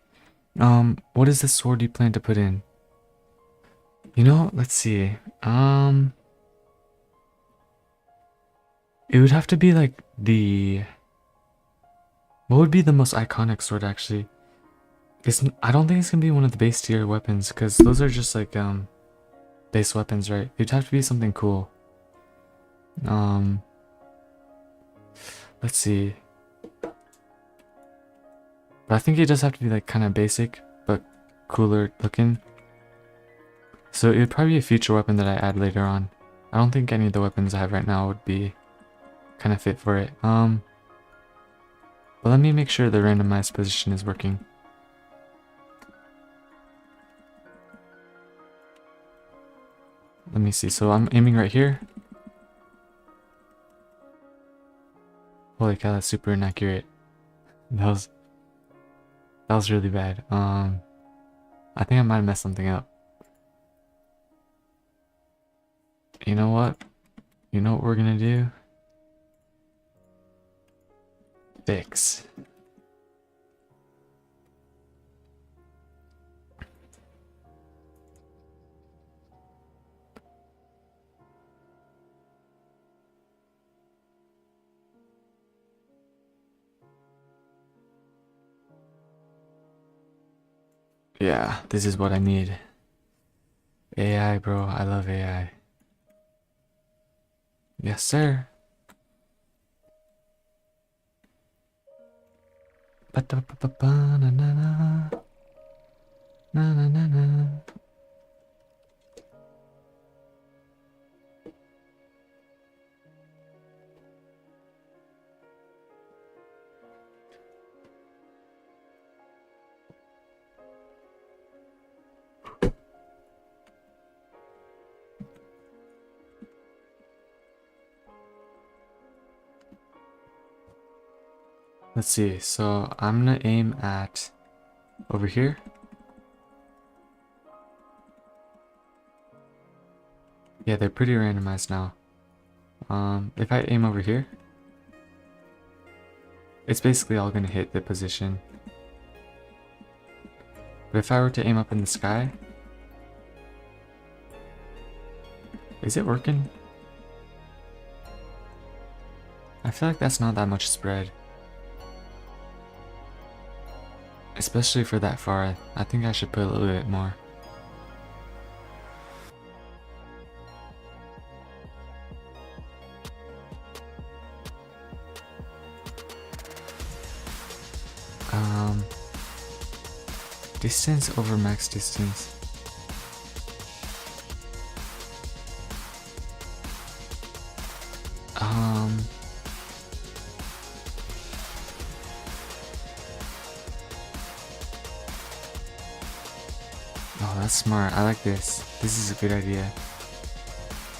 What is the sword you plan to put in? You know, let's see. It would have to be like the... What would be the most iconic sword actually? I don't think it's gonna be one of the base tier weapons because those are just like base weapons, right? It'd have to be something cool. Let's see. But I think it does have to be like kind of basic but cooler looking. So it would probably be a future weapon that I add later on. I don't think any of the weapons I have right now would be kind of fit for it. But let me make sure the randomized position is working. Let me see. So I'm aiming right here. Holy cow, that's super inaccurate. That was really bad. I think I might have messed something up. You know what? You know what we're gonna do? Fix. Yeah, this is what I need. AI, bro. I love AI. Yes, sir. Ba-da-ba-ba-ba-na-na-na. Na-na-na-na. Let's see, so I'm gonna aim at over here. Yeah, they're pretty randomized now. If I aim over here, it's basically all gonna hit the position. But if I were to aim up in the sky, is it working? I feel like that's not that much spread. Especially for that far, I think I should put a little bit more. Distance over max distance. Oh, that's smart. I like this. This is a good idea.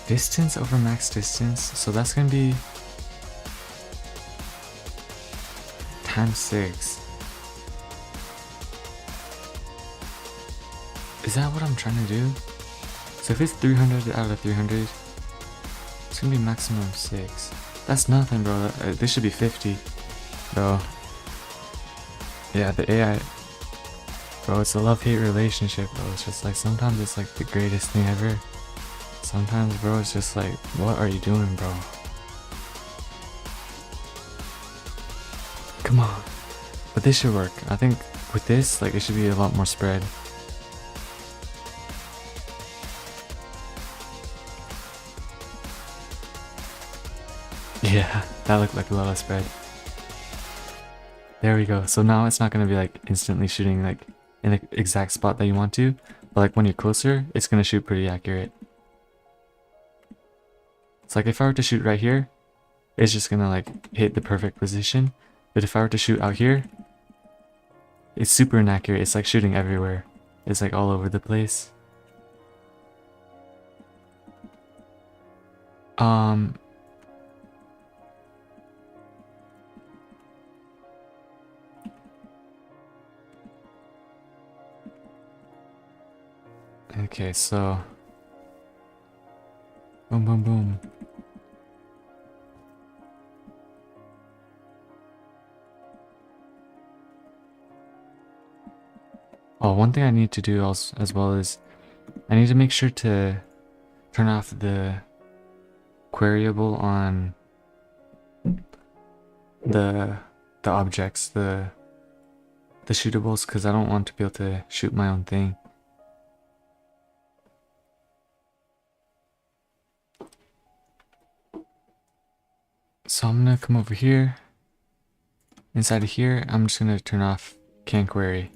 Distance over max distance. So that's gonna be times 6. Is that what I'm trying to do? So if it's 300 out of 300, it's gonna be maximum 6. That's nothing, bro. This should be 50. Bro. Yeah, the AI. Bro, it's a love-hate relationship, bro. It's just like, sometimes it's like the greatest thing ever. Sometimes, bro, it's just like, what are you doing, bro? Come on. But this should work. I think with this, like, it should be a lot more spread. Yeah, that looked like a lot of spread. There we go. So now it's not going to be like instantly shooting like in the exact spot that you want to, but like when you're closer, it's going to shoot pretty accurate. It's like if I were to shoot right here, it's just going to like hit the perfect position. But if I were to shoot out here, It's super inaccurate. It's like shooting everywhere. It's like all over the place. Okay, so boom, boom, boom. Oh, one thing I need to do as well is I need to make sure to turn off the queryable on the objects, the shootables, because I don't want to be able to shoot my own thing. So I'm gonna come over here. Inside of here, I'm just gonna turn off can query.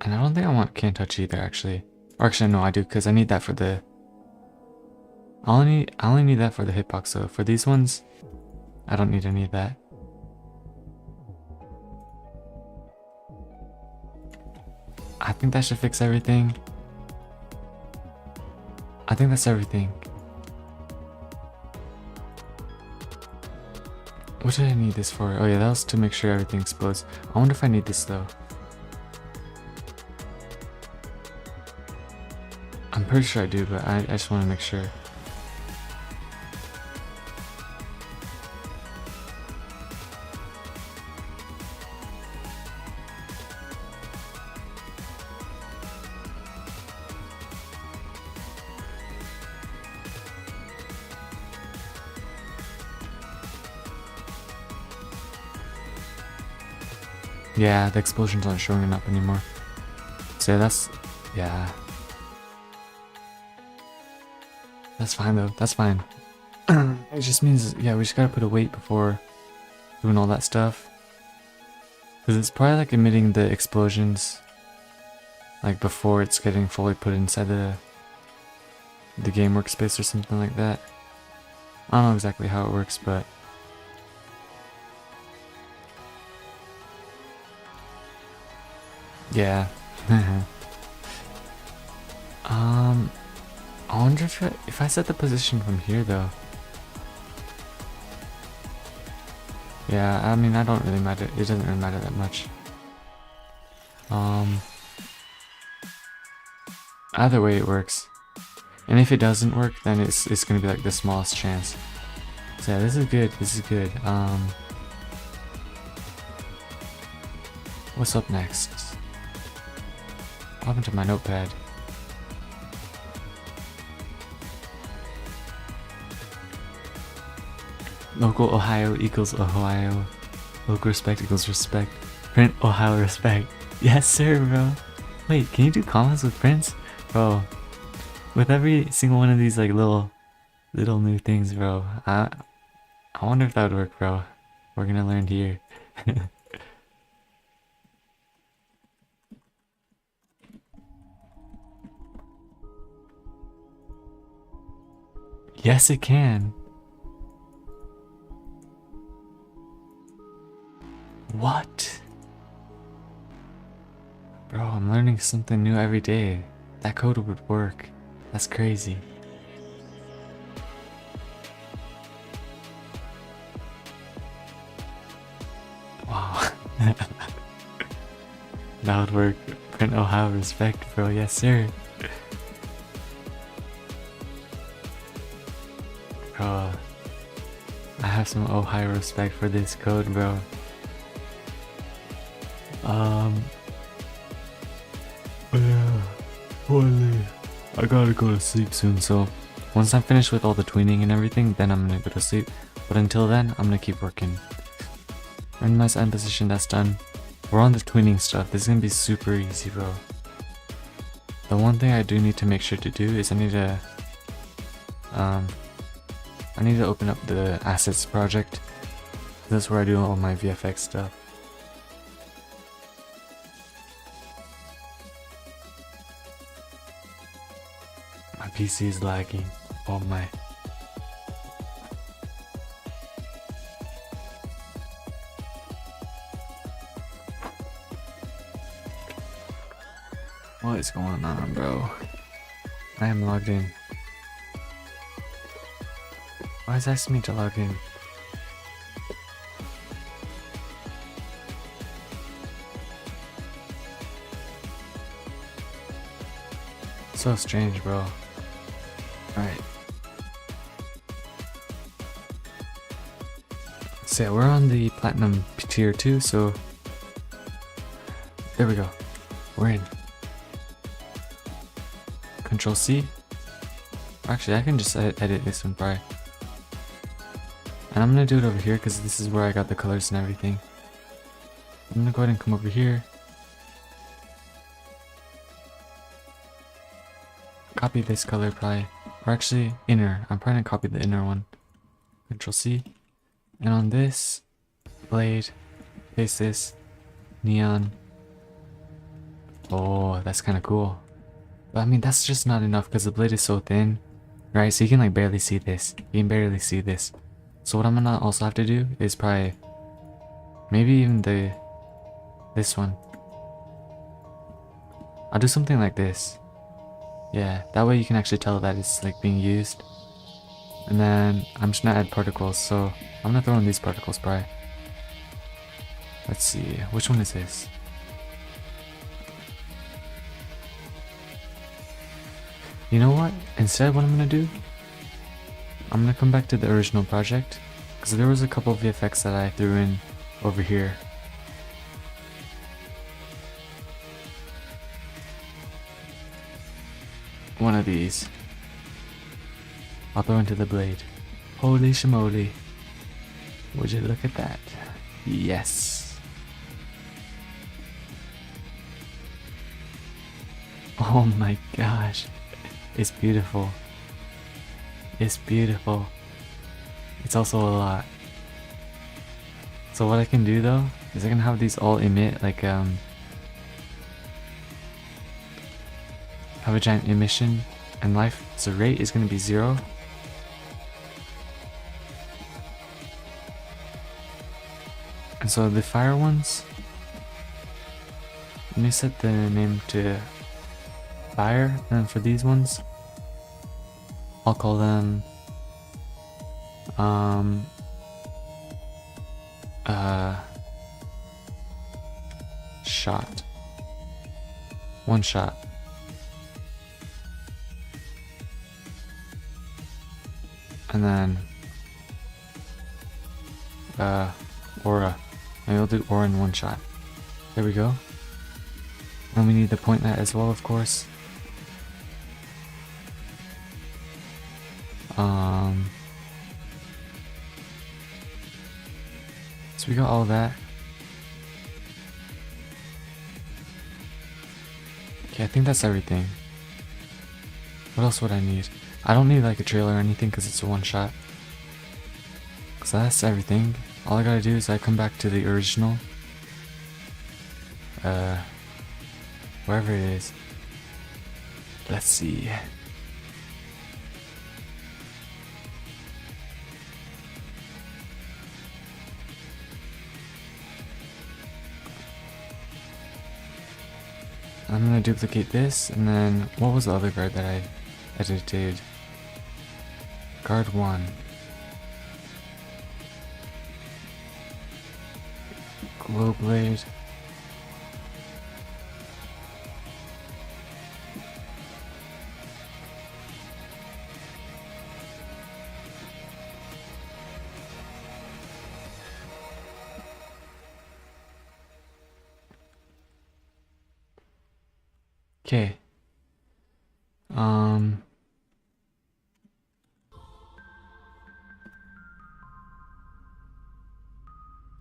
And I don't think I want can't touch either, actually. Or actually, no, I do, because I need that for the... I only need that for the hitbox, so for these ones, I don't need any of that. I think that should fix everything. I think that's everything. What did I need this for? Oh yeah, that was to make sure everything explodes. I wonder if I need this though. I'm pretty sure I do, but I just want to make sure. Yeah, the explosions aren't showing up anymore. So yeah, yeah. That's fine though, that's fine. It just means, yeah, we just gotta put a weight before doing all that stuff. Because it's probably like emitting the explosions like before it's getting fully put inside the game workspace or something like that. I don't know exactly how it works, but yeah. I wonder if I set the position from here though. Yeah, I mean, I don't really matter. It doesn't really matter that much. Either way it works. And if it doesn't work, then it's gonna be like the smallest chance. So yeah, this is good. This is good. What's up next? What happened to my notepad? Local Ohio equals Ohio. Local respect equals respect. Print Ohio respect. Yes, sir, bro. Wait, can you do commas with prints? Bro, with every single one of these like little new things, bro, I wonder if that would work, bro. We're gonna learn here. Yes, it can. What? Bro, I'm learning something new every day. That code would work. That's crazy. Wow. That would work. Print Ohio respect, bro. Yes, sir. Bro, I have some Ohio respect for this code, bro. Yeah, holy. I gotta go to sleep soon, so once I'm finished with all the tweening and everything, then I'm gonna go to sleep. But until then, I'm gonna keep working. Randomized end position, that's done. We're on the tweening stuff. This is gonna be super easy, bro. The one thing I do need to make sure to do is I need to open up the assets project. That's where I do all my VFX stuff. My PC is lagging. Oh my. What is going on, bro? I am logged in. Why is it asking me to log in? So strange, bro. Alright. So yeah, we're on the platinum tier 2, so there we go. We're in. Control C. Actually, I can just edit this one probably. And I'm gonna do it over here because this is where I got the colors and everything. I'm gonna go ahead and come over here. Copy this color probably. Or actually, inner. I'm trying to copy the inner one. Control C. And on this, blade, paste this, neon. Oh, that's kind of cool. But I mean, that's just not enough because the blade is so thin. Right, so you can like barely see this. You can barely see this. So what I'm gonna also have to do is probably maybe even this one. I'll do something like this. Yeah, that way you can actually tell that it's like being used. And then I'm just gonna add particles, so I'm gonna throw in these particles probably. Let's see, which one is this? You know what? Instead, what I'm gonna do, I'm gonna come back to the original project because there was a couple of VFX that I threw in over here. One of these. I'll throw into the blade. Holy shimoly. Would you look at that? Yes. Oh my gosh. It's beautiful. It's beautiful. It's also a lot. So what I can do though is I can have these all emit like have a giant emission and life. So rate is gonna be 0. And so the fire ones, let me set the name to fire, and then for these ones I'll call them shot. One shot. And then aura. Maybe I'll do aura in one shot. There we go. And we need to point that as well, of course. So we got all that. Okay, I think that's everything. What else would I need? I don't need like a trailer or anything because it's a one shot. So that's everything. All I gotta do is I come back to the original. Wherever it is. Let's see. I'm gonna duplicate this, and then what was the other guard that I edited? Guard 1. Glow blade. Okay.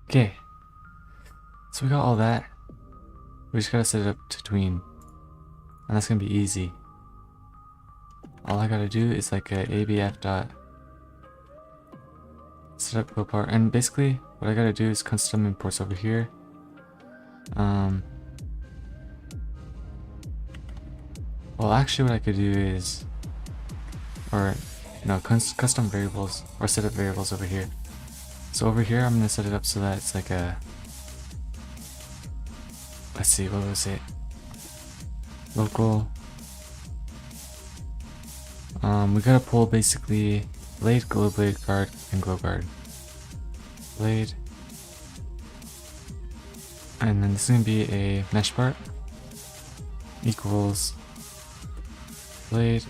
Okay. So we got all that. We just gotta set it up to tween. And that's gonna be easy. All I gotta do is like a ABF dot set up glow part. And basically what I gotta do is custom imports over here. Well, actually what I could do is, or no, custom variables or set up variables over here. So over here I'm gonna set it up so that it's like a, let's see, what was it? local. We gotta pull basically blade, glow blade, guard, and glow guard. Blade. And then this is gonna be a mesh part. Equals blade.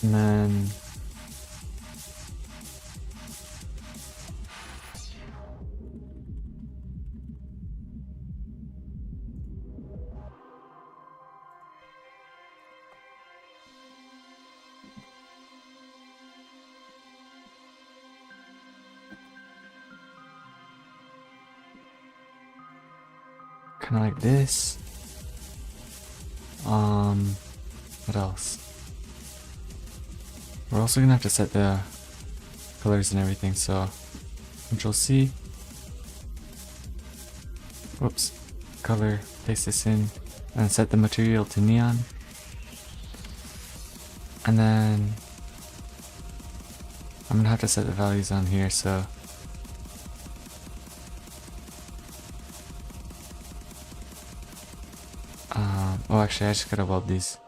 And then kind of like this. What else? We're also gonna have to set the colors and everything, so Control C. Whoops. Color, place this in, and set the material to neon. And then I'm gonna have to set the values on here, so oh, actually I just gotta weld these.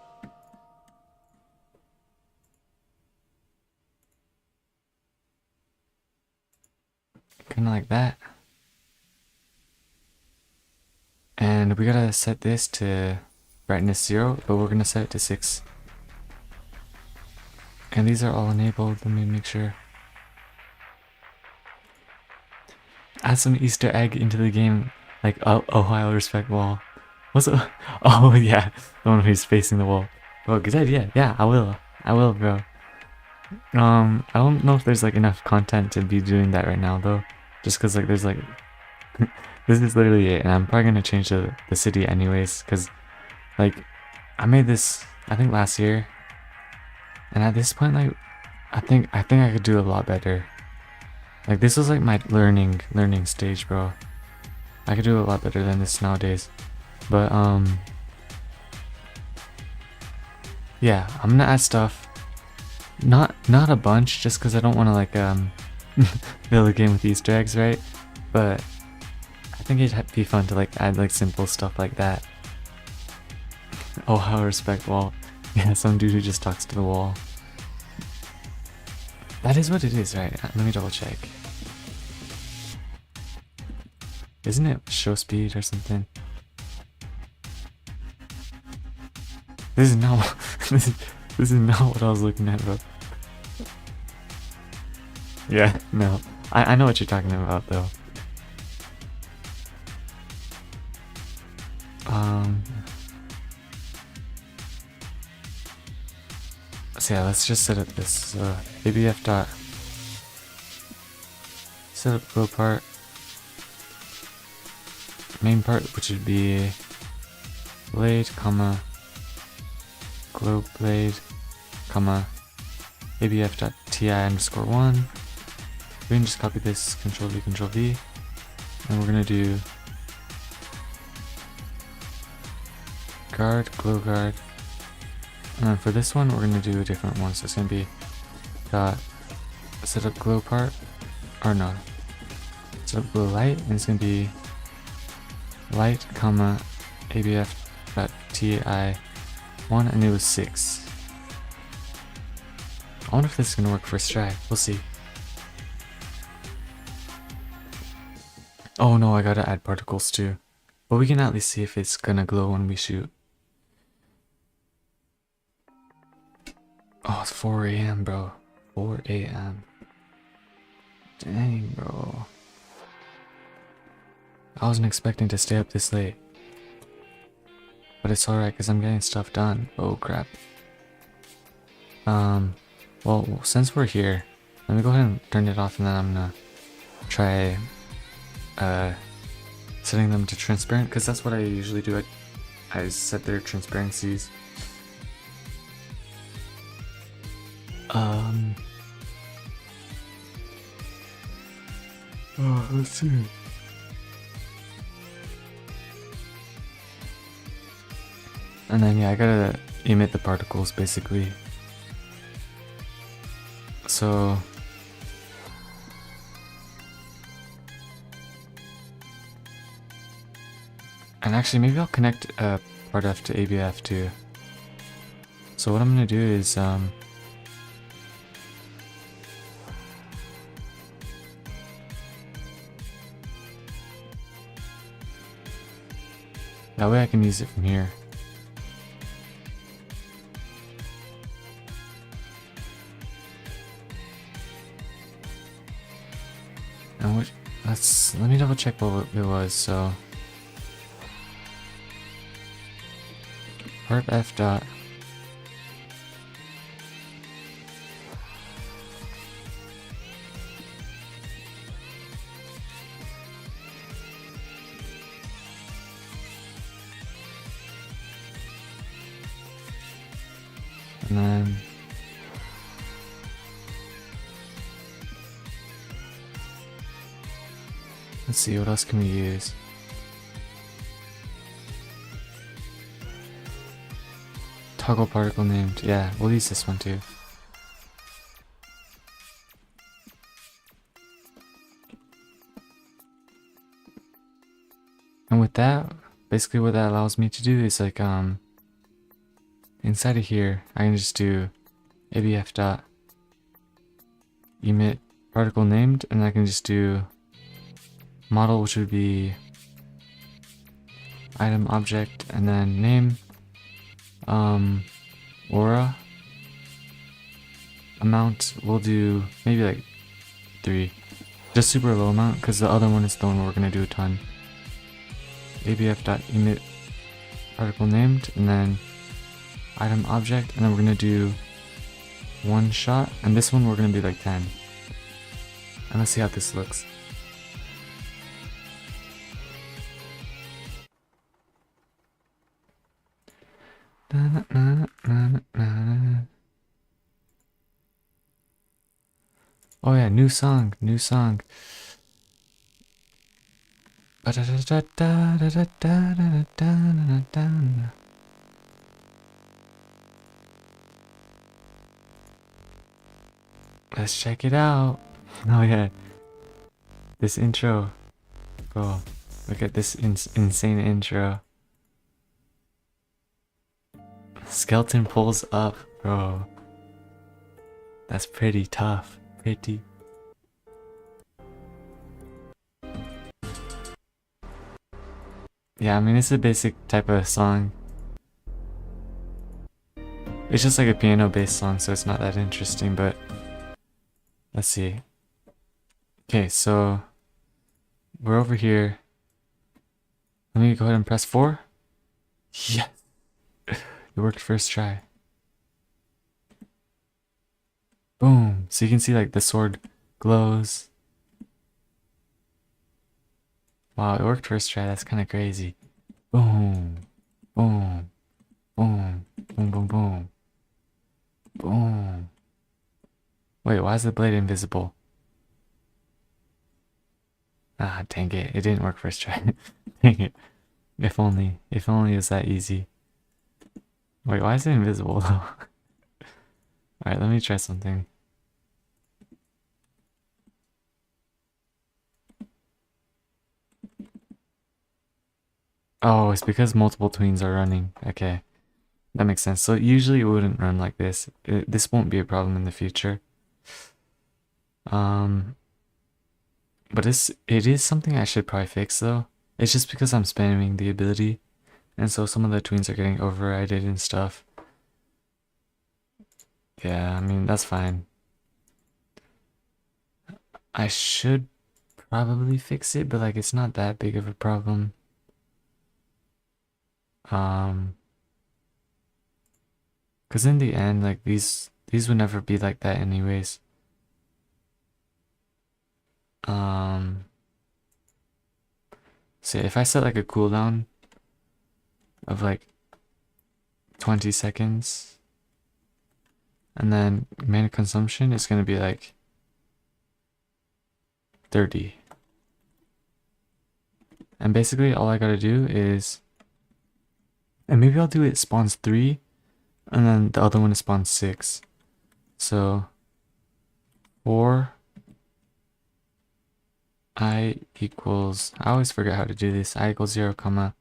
Kinda like that. And we gotta set this to brightness 0, but we're gonna set it to 6. And these are all enabled. Let me make sure. Add some Easter egg into the game, like Ohio respect wall. What's it? Oh yeah, the one who's facing the wall. Oh, good idea. Yeah, I will, bro. I don't know if there's like enough content to be doing that right now though, just because like there's like this is literally it, and I'm probably gonna change the city anyways, because like I made this I think last year, and at this point like I think I could do a lot better. Like this was like my learning stage, bro. I could do a lot better than this nowadays. But yeah, I'm gonna add stuff. Not a bunch, just because I don't want to like build a game with Easter eggs, right? But I think it'd be fun to like add like simple stuff like that. Oh, how respect wall. Yeah, some dude who just talks to the wall. That is what it is, right? Let me double check. Isn't it show speed or something? This is not this is not what I was looking at, bro. Yeah, no. I know what you're talking about though. So yeah, let's just set up this ABF dot set up glow part, main part, which would be blade, comma, glow blade, comma, ABF dot TI underscore 1. We can just copy this, Control V, Control V, and we're gonna do guard, glow guard. And then for this one, we're gonna do a different one. So it's gonna be dot set up glow part, or no, set up glow light, and it's gonna be light, comma, ABF dot TI 1, and it was 6. I wonder if this is gonna work first try. We'll see. Oh no, I gotta add particles too. But we can at least see if it's gonna glow when we shoot. Oh, it's 4 AM, bro. 4 AM. Dang, bro. I wasn't expecting to stay up this late. But it's alright, because I'm getting stuff done. Oh, crap. Well, since we're here, let me go ahead and turn it off, and then I'm gonna try setting them to transparent, because that's what I usually do. I set their transparencies. Let's see. And then yeah, I gotta emit the particles basically. So and actually maybe I'll connect part F to ABF too. So what I'm gonna do is that way I can use it from here. And what, let me double check what it was. So part F dot and then let's see, what else can we use? Toggle particle named. Yeah, we'll use this one too. And with that, basically what that allows me to do is like inside of here, I can just do ABF dot emit particle named, and I can just do model, which would be item object, and then name, aura, amount, we'll do maybe like 3, just super low amount, because the other one is the one we're gonna do a ton. ABF dot emit particle named, and then item object, and then we're gonna do 1 shot, and this one we're gonna do like 10. And let's see how this looks. Oh yeah, new song. Let's check it out. Oh yeah, this intro. Oh, look at this insane intro. Skeleton pulls up, bro. That's pretty tough. Pretty. Yeah, I mean, it's a basic type of song. It's just like a piano-based song, so it's not that interesting, but let's see. Okay, so we're over here. Let me go ahead and press 4. Yes! It worked first try. Boom! So you can see like the sword glows. Wow, it worked first try. That's kind of crazy. Boom! Boom! Boom! Boom! Boom! Boom! Boom! Wait, why is the blade invisible? Ah, dang it. It didn't work first try. Dang it. If only it was that easy. Wait, why is it invisible though? Alright, let me try something. Oh, it's because multiple tweens are running. Okay. That makes sense. So usually it wouldn't run like this. This won't be a problem in the future. But it is something I should probably fix though. It's just because I'm spamming the ability, and so some of the tweens are getting overridden and stuff. Yeah, I mean, that's fine. I should probably fix it, but like it's not that big of a problem. Because in the end, like these would never be like that anyways. So if I set like a cooldown of like 20 seconds, and then mana consumption is going to be like 30. And basically all I gotta do is, and maybe I'll do it spawns 3, and then the other one is spawns 6. So 4 I equals, I always forget how to do this. I equals 0 comma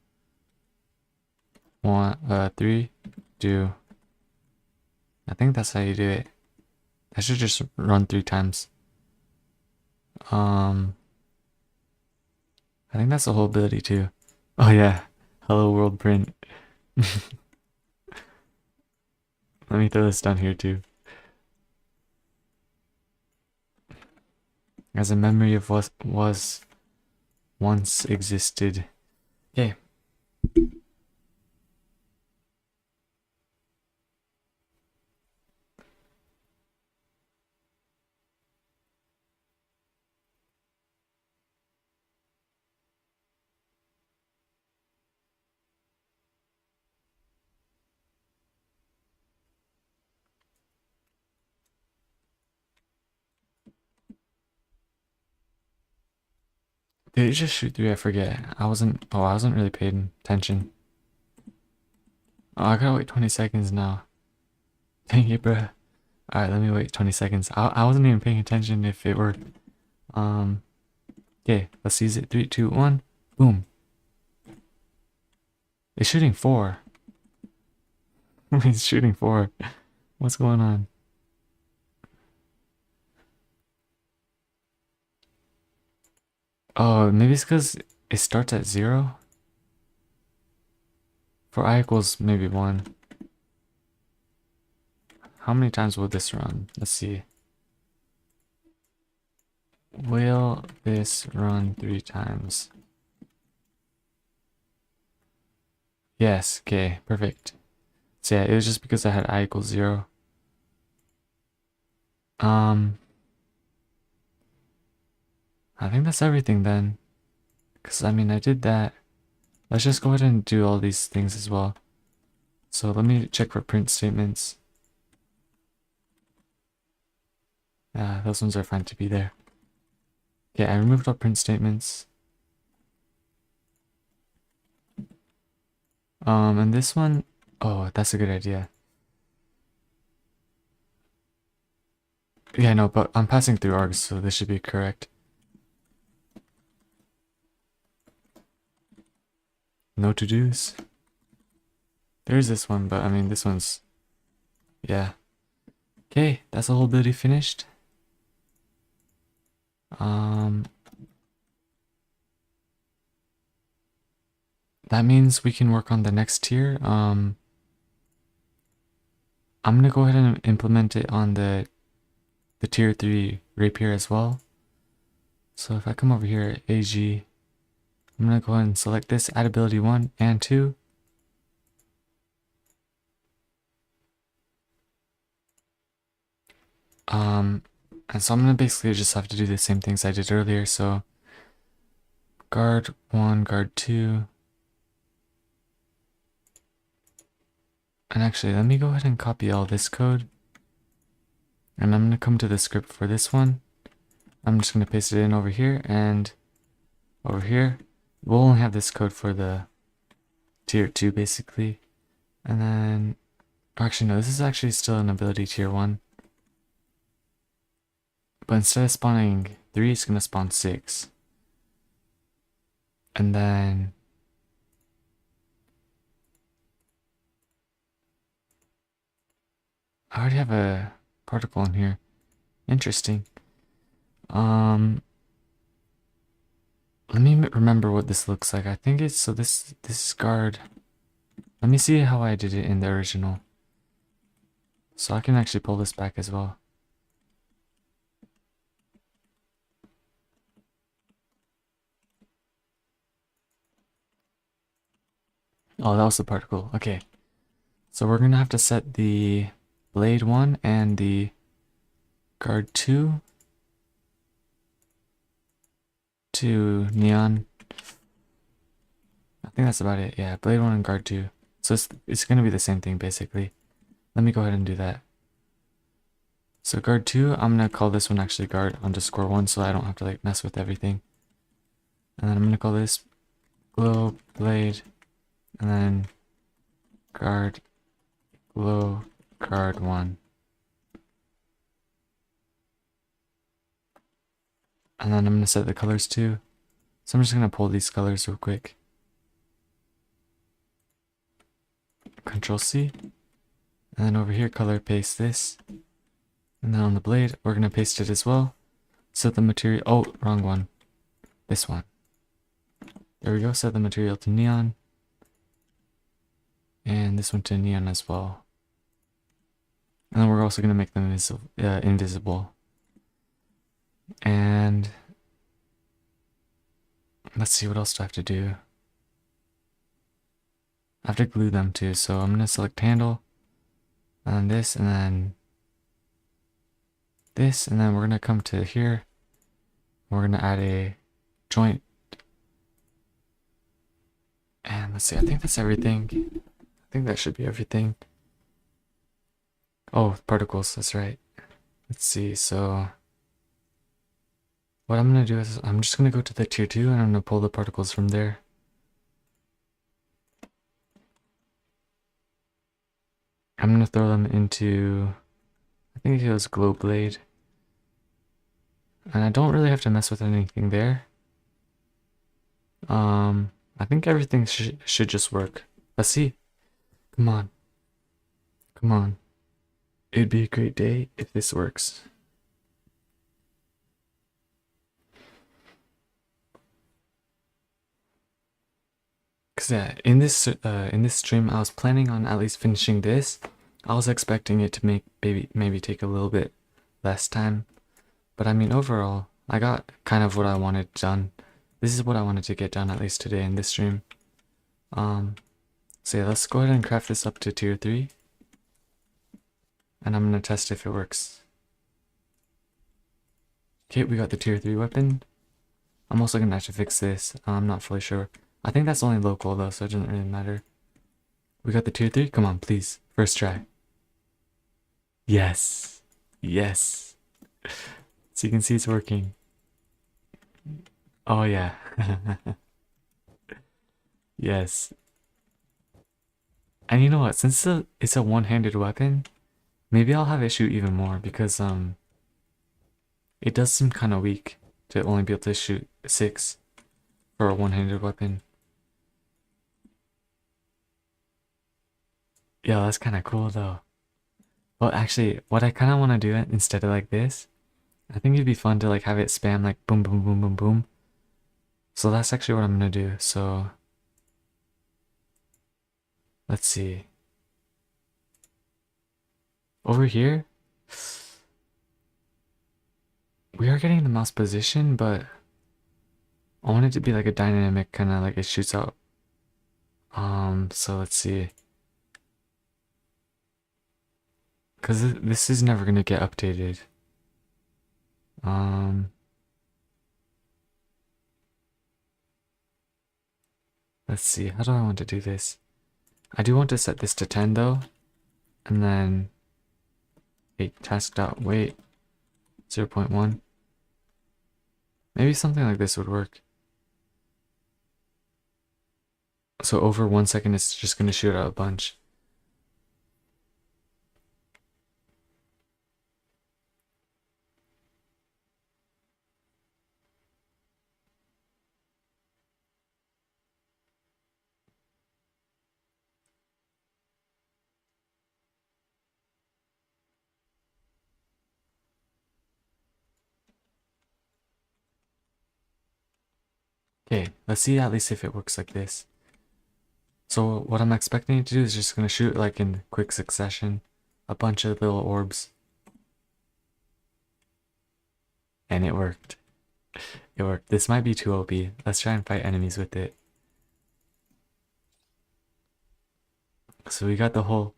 3 do, I think that's how you do it. I should just run 3 times. I think that's the whole ability too. Oh yeah, hello world print. Let me throw this down here too. As a memory of what was once existed. Okay. Did it just shoot 3? I forget. I wasn't really paying attention. Oh, I gotta wait 20 seconds now. Dang it, bruh. Alright, let me wait 20 seconds. I wasn't even paying attention if it worked. Okay, let's use it. 3, 2, 1. Boom. It's shooting 4. It's shooting 4. What's going on? Oh, maybe it's because it starts at 0? For I equals maybe 1. How many times will this run? Let's see. Will this run 3 times? Yes, okay, perfect. So yeah, it was just because I had I equals 0. I think that's everything then. Because, I mean, I did that. Let's just go ahead and do all these things as well. So let me check for print statements. Those ones are fine to be there. Okay, I removed all print statements. And this one, oh, that's a good idea. Yeah, no, but I'm passing through args, so this should be correct. No to-dos. There's this one, but I mean, this one's, yeah. Okay, that's the whole ability finished. That means we can work on the next tier. I'm gonna go ahead and implement it on the tier 3 rapier as well. So if I come over here, AG, I'm gonna go ahead and select this, add ability 1 and 2. And so I'm gonna basically just have to do the same things I did earlier. So guard 1, guard 2. And actually, let me go ahead and copy all this code. And I'm gonna come to the script for this one. I'm just gonna paste it in over here and over here. We'll only have this code for the tier 2 basically. And then, actually no, this is actually still an ability tier 1. But instead of spawning 3, it's gonna spawn 6. And then I already have a particle in here. Interesting. Let me remember what this looks like. I think it's, so this is guard. Let me see how I did it in the original. So I can actually pull this back as well. Oh, that was the particle. Okay. So we're gonna have to set the blade 1 and the guard 2 to neon. I think that's about it. Yeah, blade 1 and guard 2. So it's gonna be the same thing basically. Let me go ahead and do that. So guard 2, I'm gonna call this one actually guard underscore 1 so I don't have to like mess with everything. And then I'm gonna call this glow blade, and then guard glow guard 1. And then I'm gonna set the colors too. So I'm just gonna pull these colors real quick. Control C. And then over here, color paste this. And then on the blade, we're gonna paste it as well. Set the material, oh, wrong one. This one. There we go, set the material to neon. And this one to neon as well. And then we're also gonna make them invisible. And let's see, what else do I have to do? I have to glue them too, so I'm gonna select handle, and this, and then this, and then we're gonna come to here. We're gonna add a joint. And let's see, I think that's everything. I think that should be everything. Oh, particles, that's right. Let's see, so what I'm gonna do is I'm just gonna go to the tier 2 and I'm gonna pull the particles from there. I'm gonna throw them into, I think it was glow blade. And I don't really have to mess with anything there. I think everything should just work. Let's see. Come on. Come on. It'd be a great day if this works. Cause yeah, in this stream, I was planning on at least finishing this. I was expecting it to maybe take a little bit less time, but I mean overall, I got kind of what I wanted done. This is what I wanted to get done at least today in this stream. So yeah, let's go ahead and craft this up to tier 3. And I'm gonna test if it works. Okay, we got the tier 3 weapon. I'm also gonna have to fix this. I'm not fully sure. I think that's only local though, so it doesn't really matter. We got the tier 3. Come on, please. First try. Yes. Yes. So you can see it's working. Oh yeah. Yes. And you know what? Since it's a one-handed weapon, maybe I'll have it shoot even more because it does seem kind of weak to only be able to shoot 6 for a one-handed weapon. Yeah, that's kind of cool though. Well, actually, what I kind of want to do instead of like this, I think it'd be fun to like have it spam like boom, boom, boom, boom, boom. So that's actually what I'm gonna do. So let's see. Over here, we are getting the mouse position, but I want it to be like a dynamic kind of like it shoots out. So let's see. Because this is never gonna get updated. Let's see, how do I want to do this? I do want to set this to 10 though, and then task.wait 0.1. Maybe something like this would work. So over 1 second, it's just gonna shoot out a bunch. Okay, let's see at least if it works like this. So what I'm expecting it to do is just gonna shoot like in quick succession a bunch of little orbs. And it worked. It worked. This might be too OP. Let's try and fight enemies with it. So we got the whole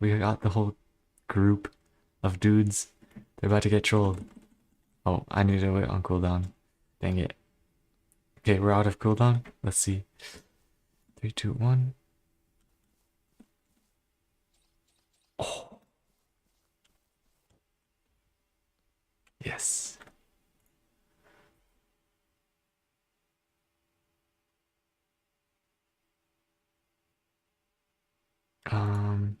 group of dudes. They're about to get trolled. Oh, I need to wait on cooldown. Dang it. Okay, we're out of cooldown. Let's see. 3, 2, 1. Oh, yes. Um,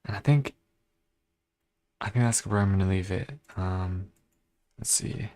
and I think that's where I'm gonna leave it. Let's see.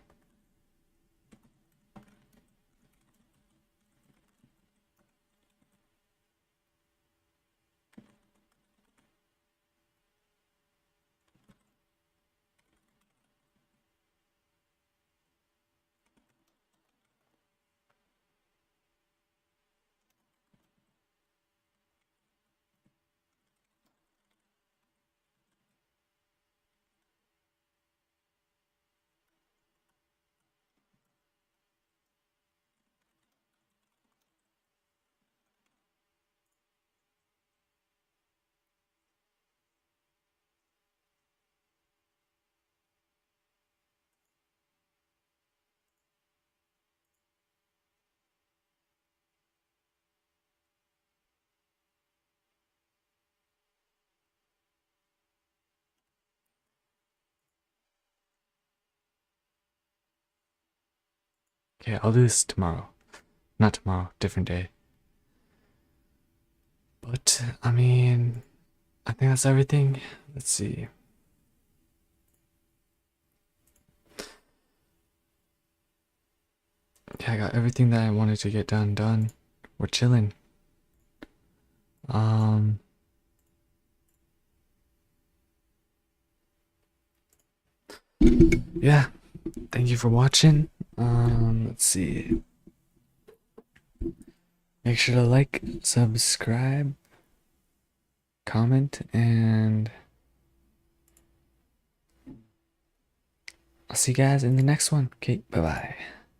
Okay, I'll do this tomorrow. Not tomorrow, different day. But I mean, I think that's everything. Let's see. Okay, I got everything that I wanted to get done. We're chilling. Um, yeah. Thank you for watching. Let's see. Make sure to like, subscribe, comment, and I'll see you guys in the next one. Okay, bye bye.